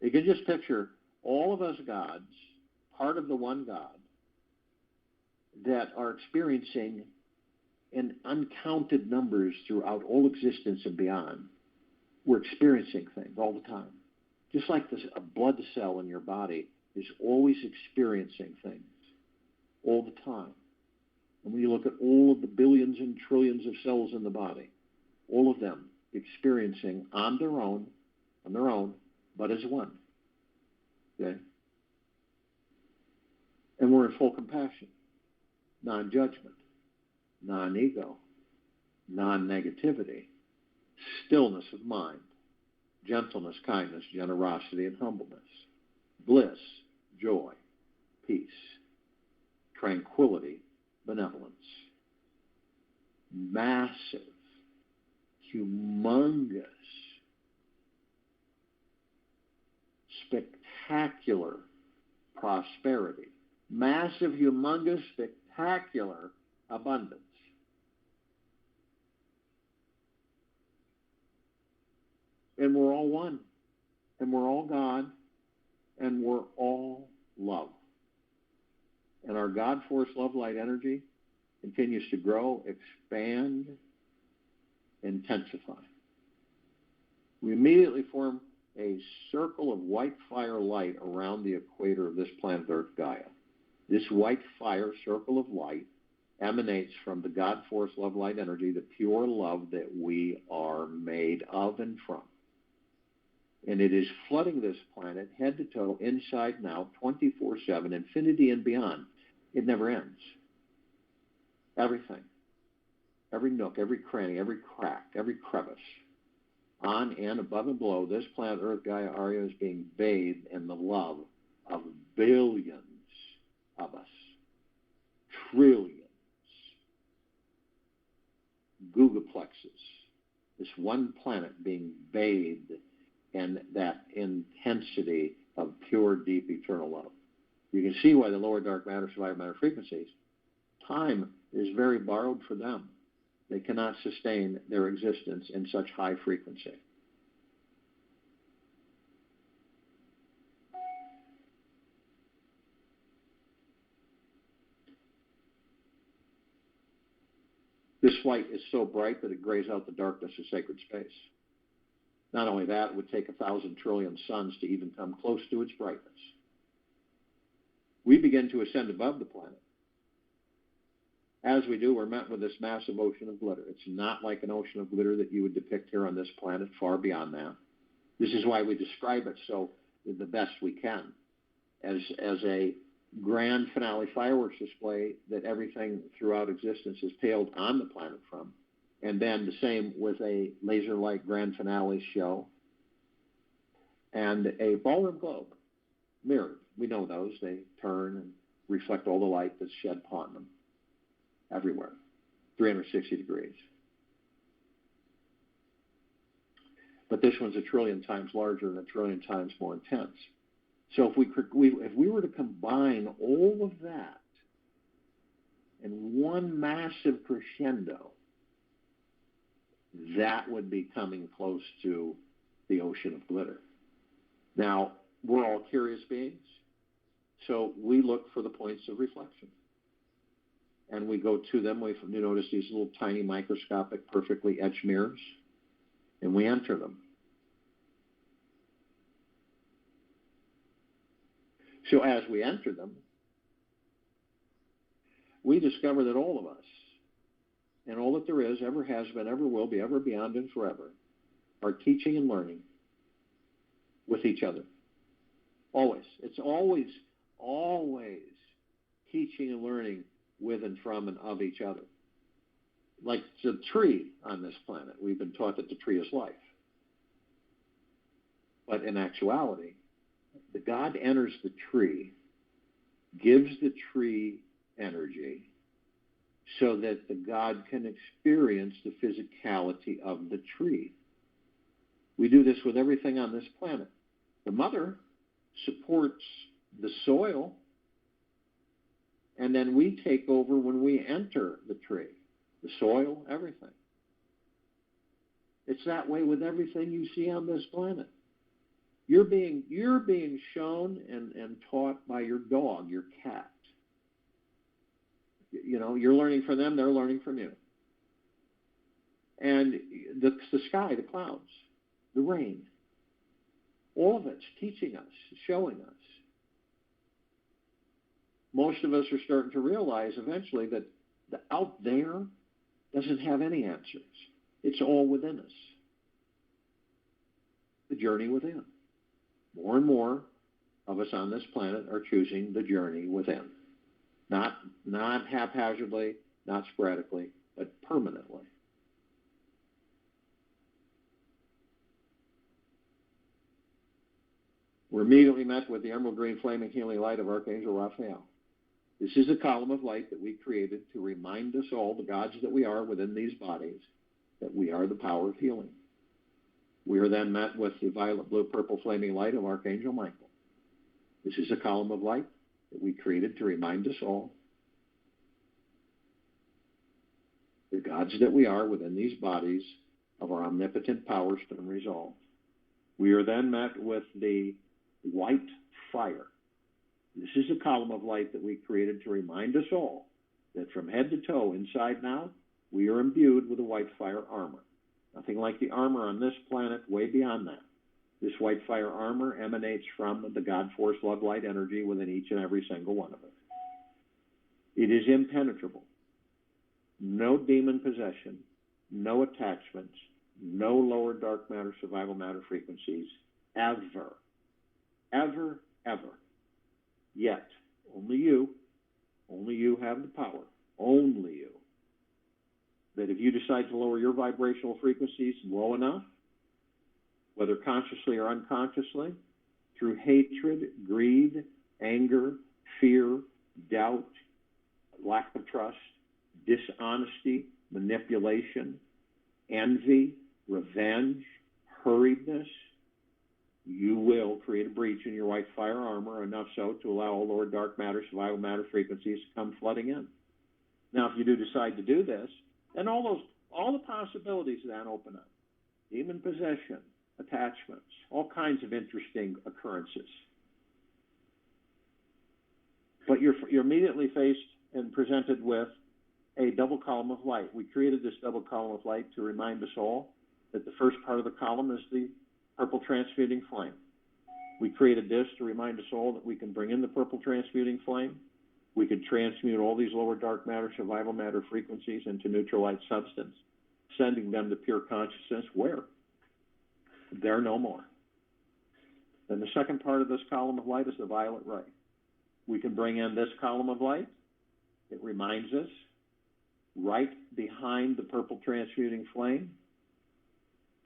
You can just picture all of us gods, part of the one God, that are experiencing in uncounted numbers throughout all existence and beyond. We're experiencing things all the time. Just like a blood cell in your body is always experiencing things all the time. And when you look at all of the billions and trillions of cells in the body, all of them experiencing on their own, but as one. Okay? And we're in full compassion, non-judgment, non-ego, non-negativity, stillness of mind, gentleness, kindness, generosity, and humbleness, bliss, joy, peace, tranquility, benevolence, massive, humongous, spectacular prosperity, massive, humongous, spectacular abundance. And we're all one, and we're all God, and we're all love. And our God force love light energy continues to grow, expand, intensify. We immediately form a circle of white fire light around the equator of this planet Earth Gaia. This white fire circle of light emanates from the God force love light energy, the pure love that we are made of and from. And it is flooding this planet head to toe, inside and out, 24/7, infinity and beyond. It never ends. Everything, every nook, every cranny, every crack, every crevice, on and above and below this planet Earth Gaia Arya is being bathed in the love of billions of us, trillions, gigaplexes. This one planet being bathed in that intensity of pure, deep, eternal love. You can see why the lower dark matter, survivor matter frequencies, time is very borrowed for them. They cannot sustain their existence in such high frequency. This light is so bright that it grays out the darkness of sacred space. Not only that, it would take 1,000 trillion suns to even come close to its brightness. We begin to ascend above the planet. As we do, we're met with this massive ocean of glitter. It's not like an ocean of glitter that you would depict here on this planet, far beyond that. This is why we describe it so the best we can, as a grand finale fireworks display that everything throughout existence is paled on the planet from. And then the same with a laser light grand finale show and a ballroom globe, mirrored. We know those. They turn and reflect all the light that's shed upon them everywhere, 360 degrees. But this one's 1 trillion times larger and 1 trillion times more intense. So if we were to combine all of that in one massive crescendo, that would be coming close to the ocean of glitter. Now, we're all curious beings, so we look for the points of reflection. And we go to them. You notice these little tiny microscopic, perfectly etched mirrors, and we enter them. So as we enter them, we discover that all of us, and all that there is, ever has been, ever will be, ever beyond and forever, are teaching and learning with each other. Always. It's always teaching and learning with and from and of each other. Like the tree on this planet, we've been taught that the tree is life. But in actuality, the God enters the tree, gives the tree energy, so that the God can experience the physicality of the tree. We do this with everything on this planet. The mother supports the soil, and then we take over when we enter the tree. The soil, everything. It's that way with everything you see on this planet. You're being shown and taught by your dog, your cat. You know, you're learning from them, they're learning from you. And the sky, the clouds, the rain, all of it's teaching us, showing us. Most of us are starting to realize eventually that the out there doesn't have any answers. It's all within us. The journey within. More and more of us on this planet are choosing the journey within. Not haphazardly, not sporadically, but permanently. We're immediately met with the emerald green flaming healing light of Archangel Raphael. This is a column of light that we created to remind us all, the gods that we are within these bodies, that we are the power of healing. We are then met with the violet, blue, purple flaming light of Archangel Michael. This is a column of light that we created to remind us all, the gods that we are within these bodies, of our omnipotent powers and resolve. We are then met with the white fire. This is a column of light that we created to remind us all that from head to toe, inside and out, we are imbued with a white fire armor. Nothing like the armor on this planet, way beyond that. This white fire armor emanates from the God Force Love Light energy within each and every single one of us. It is impenetrable. No demon possession, no attachments, no lower dark matter, survival matter frequencies, ever. Ever, ever. Yet, only you have the power, only you, that if you decide to lower your vibrational frequencies low enough, whether consciously or unconsciously, through hatred, greed, anger, fear, doubt, lack of trust, dishonesty, manipulation, envy, revenge, hurriedness, you will create a breach in your white fire armor, enough so to allow all lower dark matter, survival matter frequencies to come flooding in. Now, if you do decide to do this, then all the possibilities then open up. Demon possession, attachments, all kinds of interesting occurrences. But you're immediately faced and presented with a double column of light. We created this double column of light to remind us all that the first part of the column is the purple transmuting flame. We created this to remind us all that we can bring in the purple transmuting flame. We could transmute all these lower dark matter, survival matter frequencies into neutral light substance, sending them to pure consciousness where they're no more. Then the second part of this column of light is the violet ray. We can bring in this column of light. It reminds us right behind the purple transmuting flame,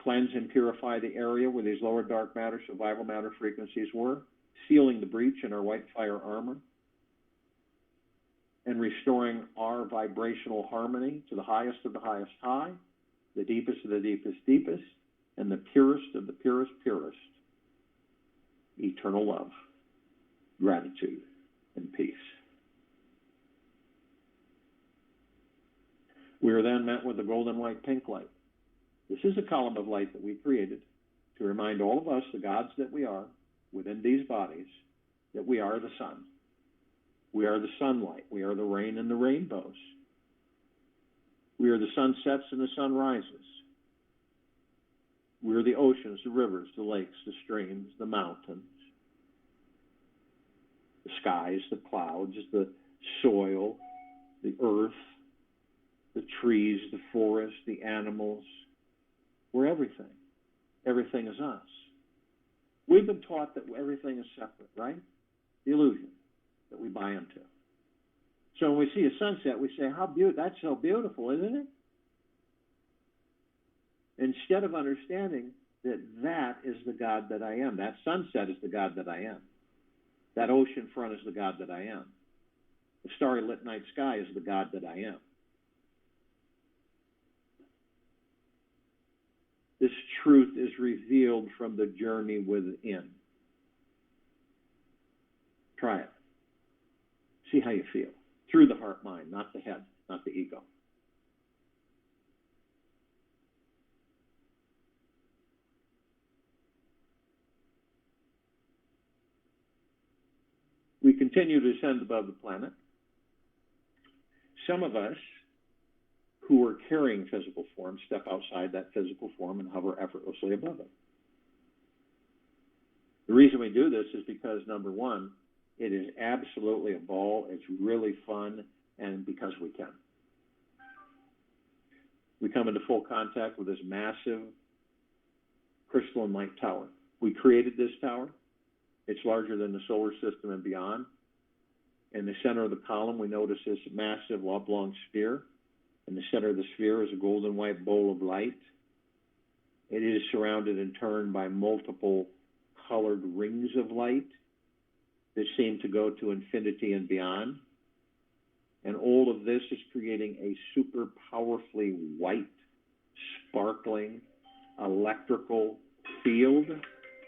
cleanse and purify the area where these lower dark matter, survival matter frequencies were, sealing the breach in our white fire armor, and restoring our vibrational harmony to the highest of the highest high, the deepest of the deepest deepest, and the purest of the purest purest. Eternal love, gratitude, and peace. We are then met with the golden white pink light. This is a column of light that we created to remind all of us, the gods that we are, within these bodies, that we are the sun. We are the sunlight. We are the rain and the rainbows. We are the sunsets and the sunrises. We are the oceans, the rivers, the lakes, the streams, the mountains, the skies, the clouds, the soil, the earth, the trees, the forest, the animals. We're everything. Everything is us. We've been taught that everything is separate, right? The illusion that we buy into. So when we see a sunset, we say, that's so beautiful, isn't it? Instead of understanding that that is the God that I am. That sunset is the God that I am. That ocean front is the God that I am. The starry lit night sky is the God that I am. This truth is revealed from the journey within. Try it. See how you feel. Through the heart mind, not the head, not the ego. We continue to ascend above the planet. Some of us who are carrying physical form step outside that physical form and hover effortlessly above it. The reason we do this is because, number one, it is absolutely a ball, it's really fun, and because we can. We come into full contact with this massive crystalline light tower. We created this tower. It's larger than the solar system and beyond. In the center of the column, we notice this massive oblong sphere. In the center of the sphere is a golden white bowl of light. It is surrounded in turn by multiple colored rings of light that seem to go to infinity and beyond. And all of this is creating a super powerfully white, sparkling electrical field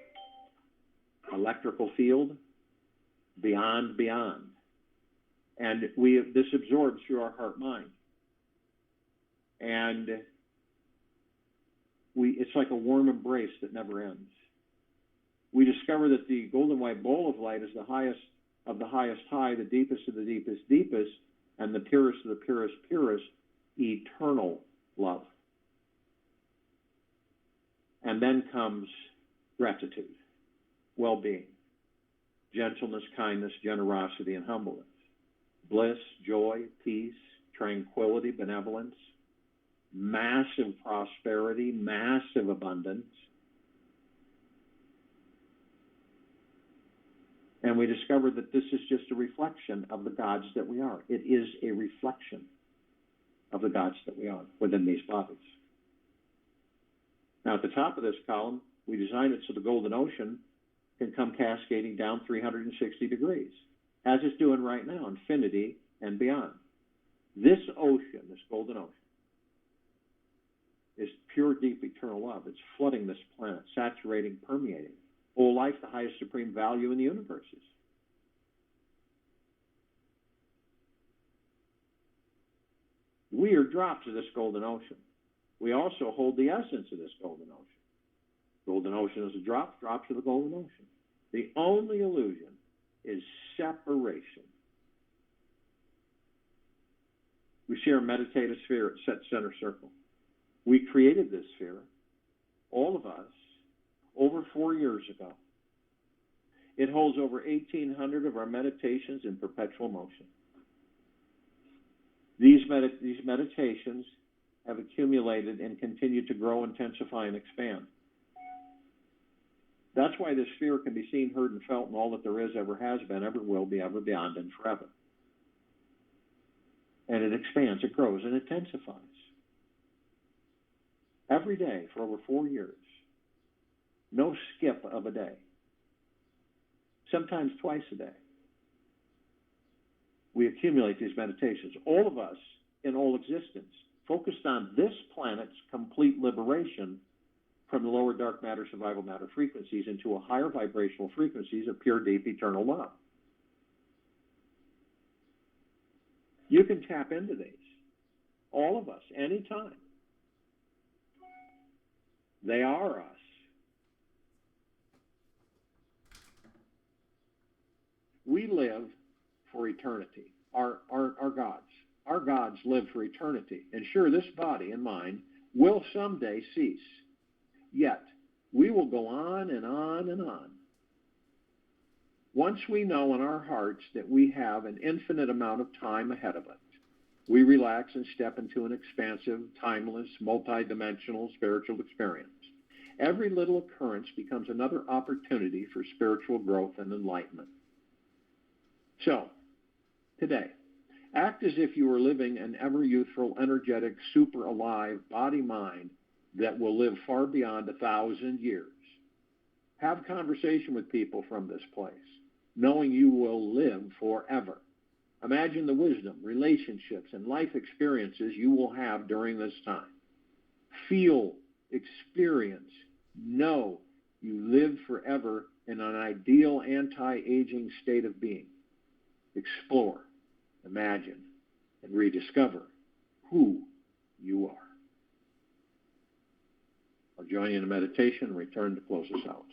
beyond. And this absorbs through our heart mind. And it's like a warm embrace that never ends. We discover that the golden white bowl of light is the highest of the highest high, the deepest of the deepest, and the purest of the purest, eternal love. And then comes gratitude, well-being, gentleness, kindness, generosity, and humbleness, bliss, joy, peace, tranquility, benevolence, massive prosperity, massive abundance. And we discovered that this is just a reflection of the gods that we are. It is a reflection of the gods that we are within these bodies. Now, at the top of this column, we designed it so the golden ocean can come cascading down 360 degrees, as it's doing right now, infinity and beyond. This ocean, this golden ocean, is pure, deep, eternal love. It's flooding this planet, saturating, permeating. All life, the highest supreme value in the universe is. We are drops of this golden ocean. We also hold the essence of this golden ocean. Golden ocean is a drop, drops of the golden ocean. The only illusion is separation. We share a meditative sphere at set center circle. We created this sphere, all of us, over 4 years ago. It holds over 1,800 of our meditations in perpetual motion. These meditations have accumulated and continue to grow, intensify, and expand. That's why this sphere can be seen, heard, and felt in all that there is, ever has been, ever will be, ever beyond, and forever. And it expands, it grows, and intensifies. Every day for over 4 years. No skip of a day. Sometimes twice a day. We accumulate these meditations. All of us in all existence, focused on this planet's complete liberation from the lower dark matter, survival matter frequencies into a higher vibrational frequencies of pure, deep, eternal love. You can tap into these. All of us, anytime. They are us. We live for eternity. Our gods. Our gods live for eternity. And sure, this body and mind will someday cease. Yet, we will go on and on and on. Once we know in our hearts that we have an infinite amount of time ahead of us, we relax and step into an expansive, timeless, multidimensional spiritual experience. Every little occurrence becomes another opportunity for spiritual growth and enlightenment. So, today, act as if you were living an ever-youthful, energetic, super alive body-mind that will live far beyond 1,000 years. Have conversation with people from this place, knowing you will live forever. Imagine the wisdom, relationships, and life experiences you will have during this time. Feel, experience, know, You live forever in an ideal anti-aging state of being. Explore, imagine, and rediscover who you are. I'll join you in a meditation and return to close us out.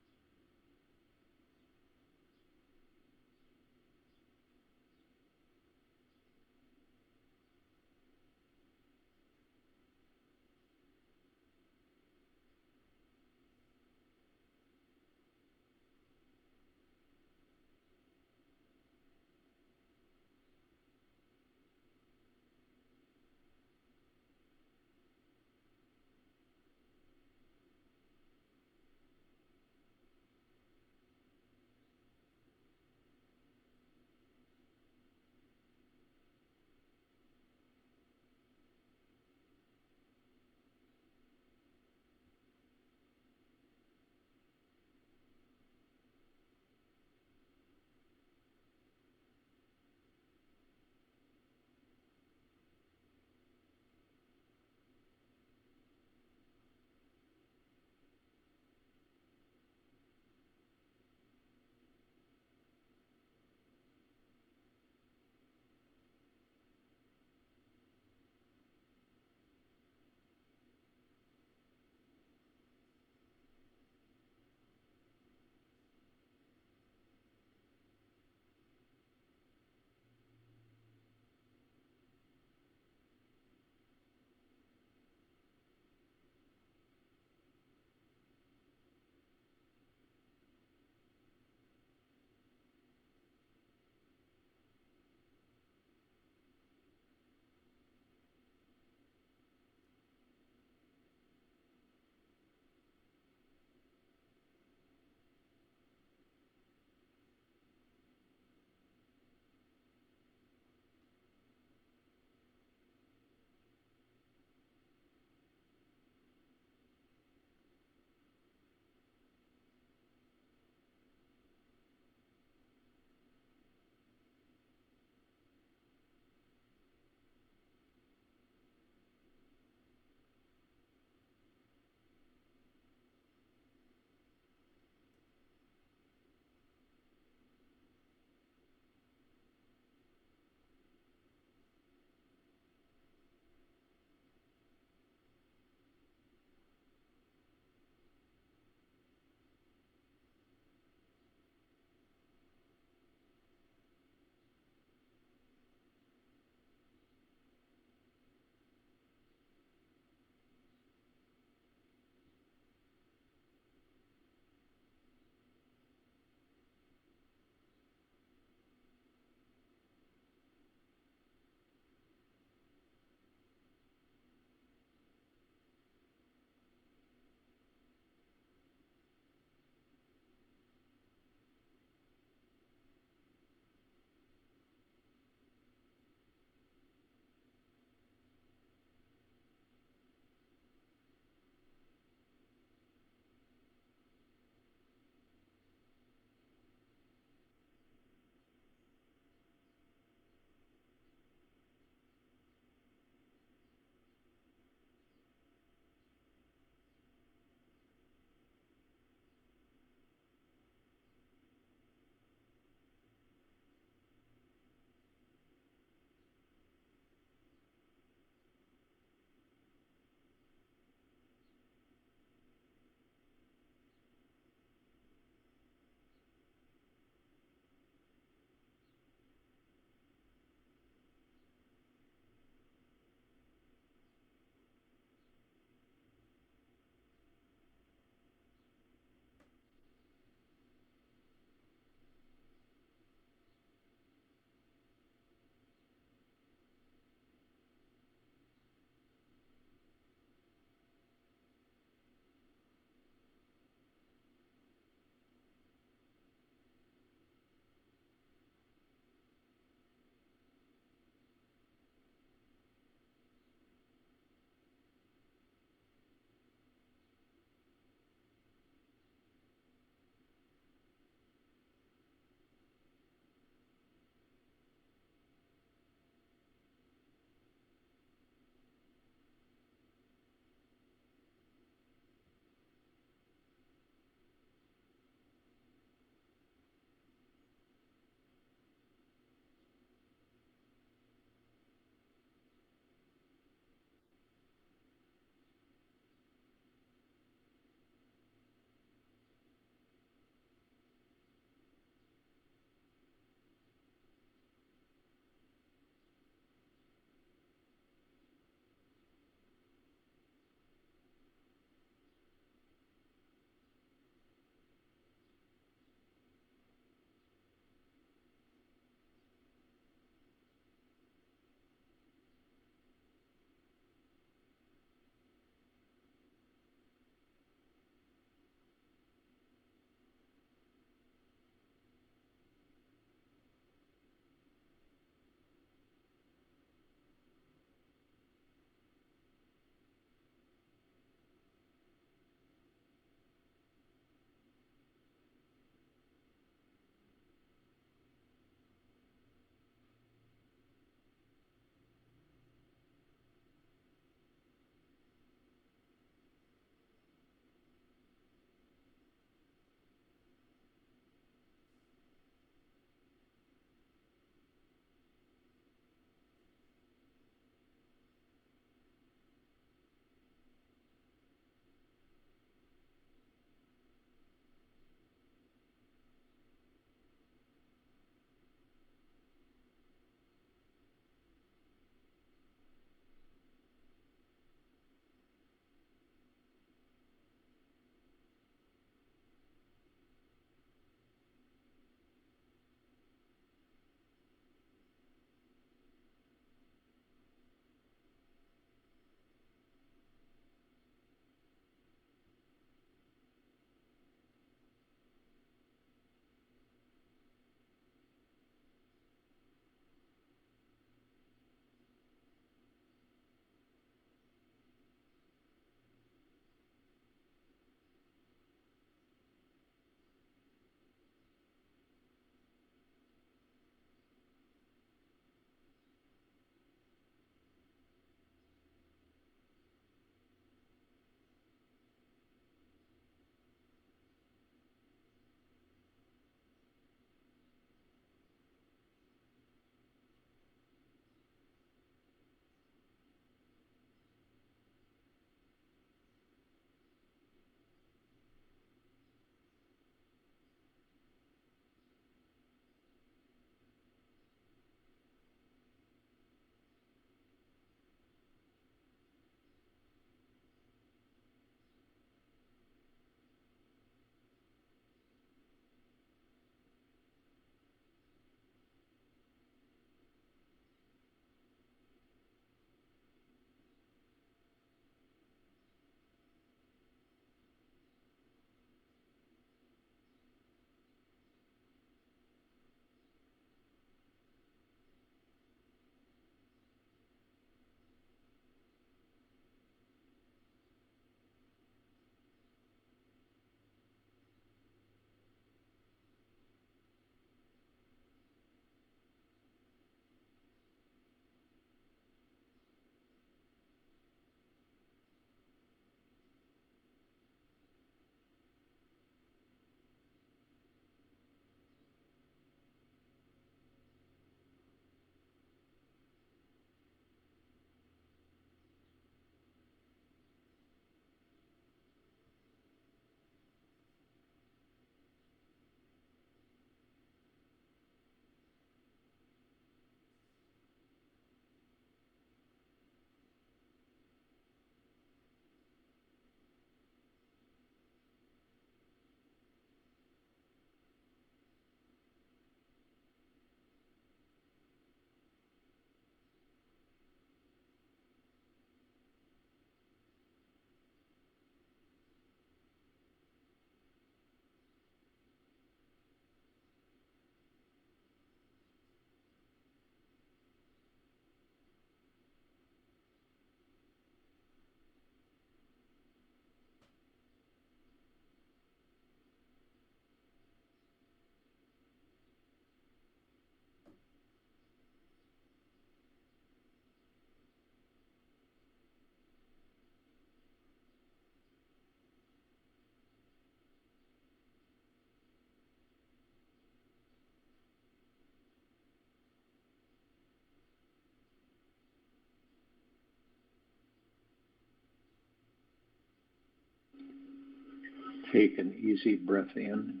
Take an easy breath in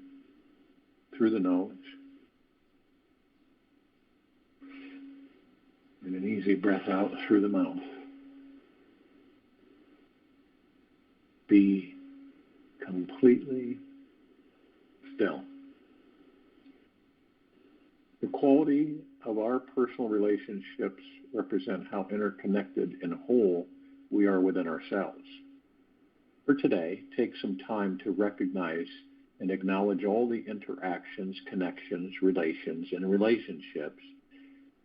through the nose and an easy breath out through the mouth. Be completely still. The quality of our personal relationships represent how interconnected and whole we are within ourselves. For today, take some time to recognize and acknowledge all the interactions, connections, relations, and relationships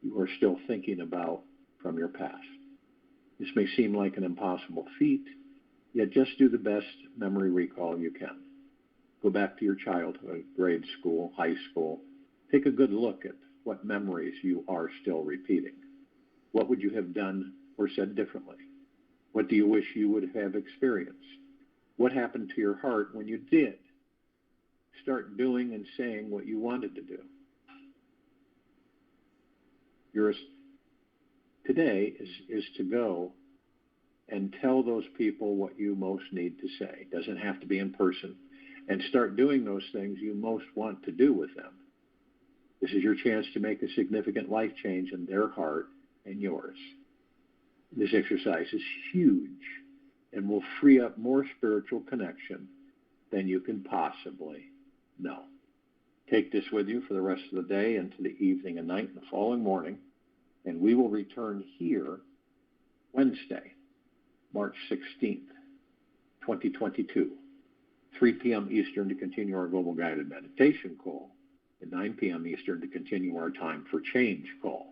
you are still thinking about from your past. This may seem like an impossible feat, yet just do the best memory recall you can. Go back to your childhood, grade school, high school. Take a good look at what memories you are still repeating. What would you have done or said differently? What do you wish you would have experienced? What happened to your heart when you did start doing and saying what you wanted to do? Yours today is to go and tell those people what you most need to say. It doesn't have to be in person. And start doing those things you most want to do with them. This is your chance to make a significant life change in their heart and yours. This exercise is huge and will free up more spiritual connection than you can possibly know. Take this with you for the rest of the day into the evening and night and the following morning, and we will return here Wednesday, March 16th, 2022, 3 p.m. Eastern to continue our Global Guided Meditation call, and 9 p.m. Eastern to continue our Time for Change call.